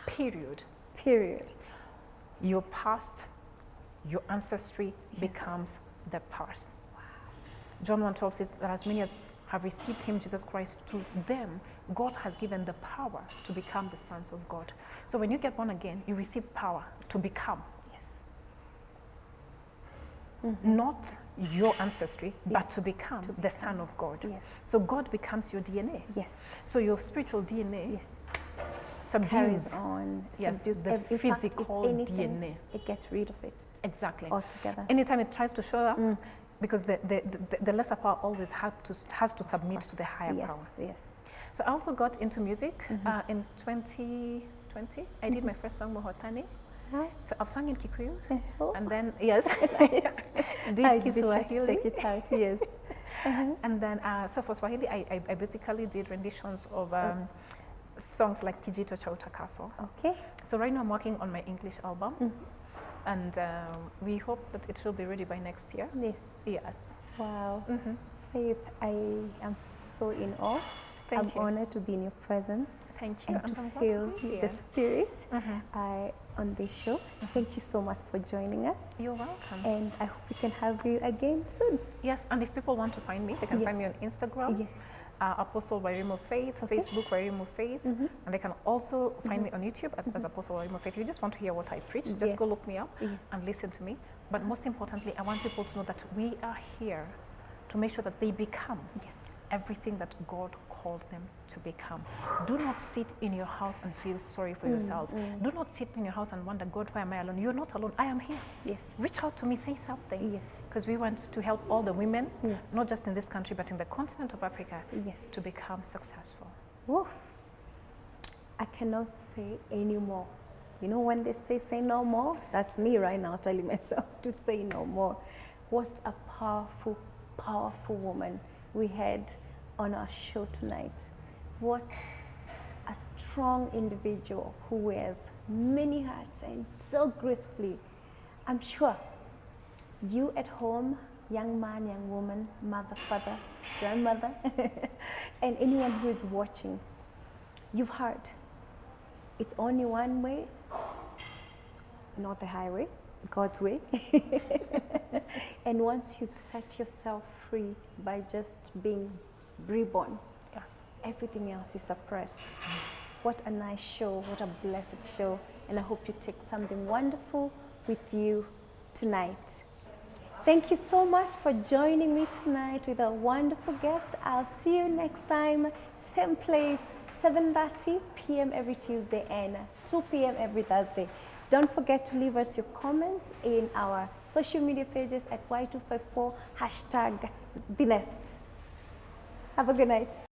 Speaker 1: Period.
Speaker 2: Period.
Speaker 1: Your past, your ancestry becomes the past. John 1:12 says that as many as have received him, Jesus Christ, to them, God has given the power to become the sons of God. So when you get born again, you receive power to become.
Speaker 2: Yes.
Speaker 1: Not your ancestry, but to become the son of God.
Speaker 2: Yes.
Speaker 1: So God becomes your DNA.
Speaker 2: Yes.
Speaker 1: So your spiritual DNA
Speaker 2: Yes.
Speaker 1: subdues
Speaker 2: Carries on.
Speaker 1: Yes,
Speaker 2: subdues
Speaker 1: the
Speaker 2: in fact,
Speaker 1: physical
Speaker 2: if anything,
Speaker 1: DNA.
Speaker 2: It gets rid of it
Speaker 1: Exactly.
Speaker 2: altogether.
Speaker 1: Anytime it tries to show up, because the lesser power always has to submit to the higher power.
Speaker 2: Yes. Yes.
Speaker 1: So I also got into music in 2020. I did my first song, Mohotani. So I've sung in Kikuyu,
Speaker 2: Oh.
Speaker 1: and then yes, did
Speaker 2: I
Speaker 1: Kiswahili.
Speaker 2: check it out. Yes.
Speaker 1: And then, so for Swahili, I basically did renditions of songs like Kijito cha Utakaso.
Speaker 2: Okay.
Speaker 1: So right now I'm working on my English album, and we hope that it will be ready by next year.
Speaker 2: Yes.
Speaker 1: Yes.
Speaker 2: Wow. Faith, I am so in awe.
Speaker 1: Thank you.
Speaker 2: I'm honored to be in your presence
Speaker 1: Thank you.
Speaker 2: and
Speaker 1: I'm
Speaker 2: to
Speaker 1: glad
Speaker 2: feel
Speaker 1: to be here.
Speaker 2: the spirit on this show. Thank you so much for joining us.
Speaker 1: You're welcome.
Speaker 2: And I hope we can have you again soon.
Speaker 1: Yes, and if people want to find me, they can
Speaker 2: Yes.
Speaker 1: find me on Instagram.
Speaker 2: Yes.
Speaker 1: Apostle Wairimu Faith, Facebook Wairimu Faith, and they can also find me on YouTube as Apostle Wairimu Faith. If you just want to hear what I preach, just go
Speaker 2: Yes.
Speaker 1: look me up
Speaker 2: Yes.
Speaker 1: and listen to me. But most importantly, I want people to know that we are here to make sure that they become everything that God called them to become. Do not sit in your house and feel sorry for yourself. Do not sit in your house and wonder, God, why am I alone? You're not alone. I am here.
Speaker 2: Yes.
Speaker 1: Reach out to me, say something.
Speaker 2: Yes.
Speaker 1: Because we want to help all the women,
Speaker 2: Yes.
Speaker 1: not just in this country, but in the continent of Africa,
Speaker 2: Yes.
Speaker 1: to become successful.
Speaker 2: Woof. I cannot say any more. You know, when they say no more, that's me right now telling myself to say no more. What a powerful, powerful woman we had on our show tonight. What a strong individual who wears many hats and so gracefully. I'm sure you at home, young man, young woman, mother, father, grandmother, and anyone who is watching, you've heard it's only one way, not the highway, God's way. And once you set yourself free by just being reborn,
Speaker 1: Yes.
Speaker 2: everything else is suppressed. What a nice show, what a blessed show. And I hope you take something wonderful with you tonight. Thank you so much for joining me tonight with a wonderful guest. I'll see you next time, same place, 7:30 p.m. every Tuesday and 2 p.m. every Thursday. Don't forget to leave us your comments in our social media pages at Y254 #TheNest. Have a good night.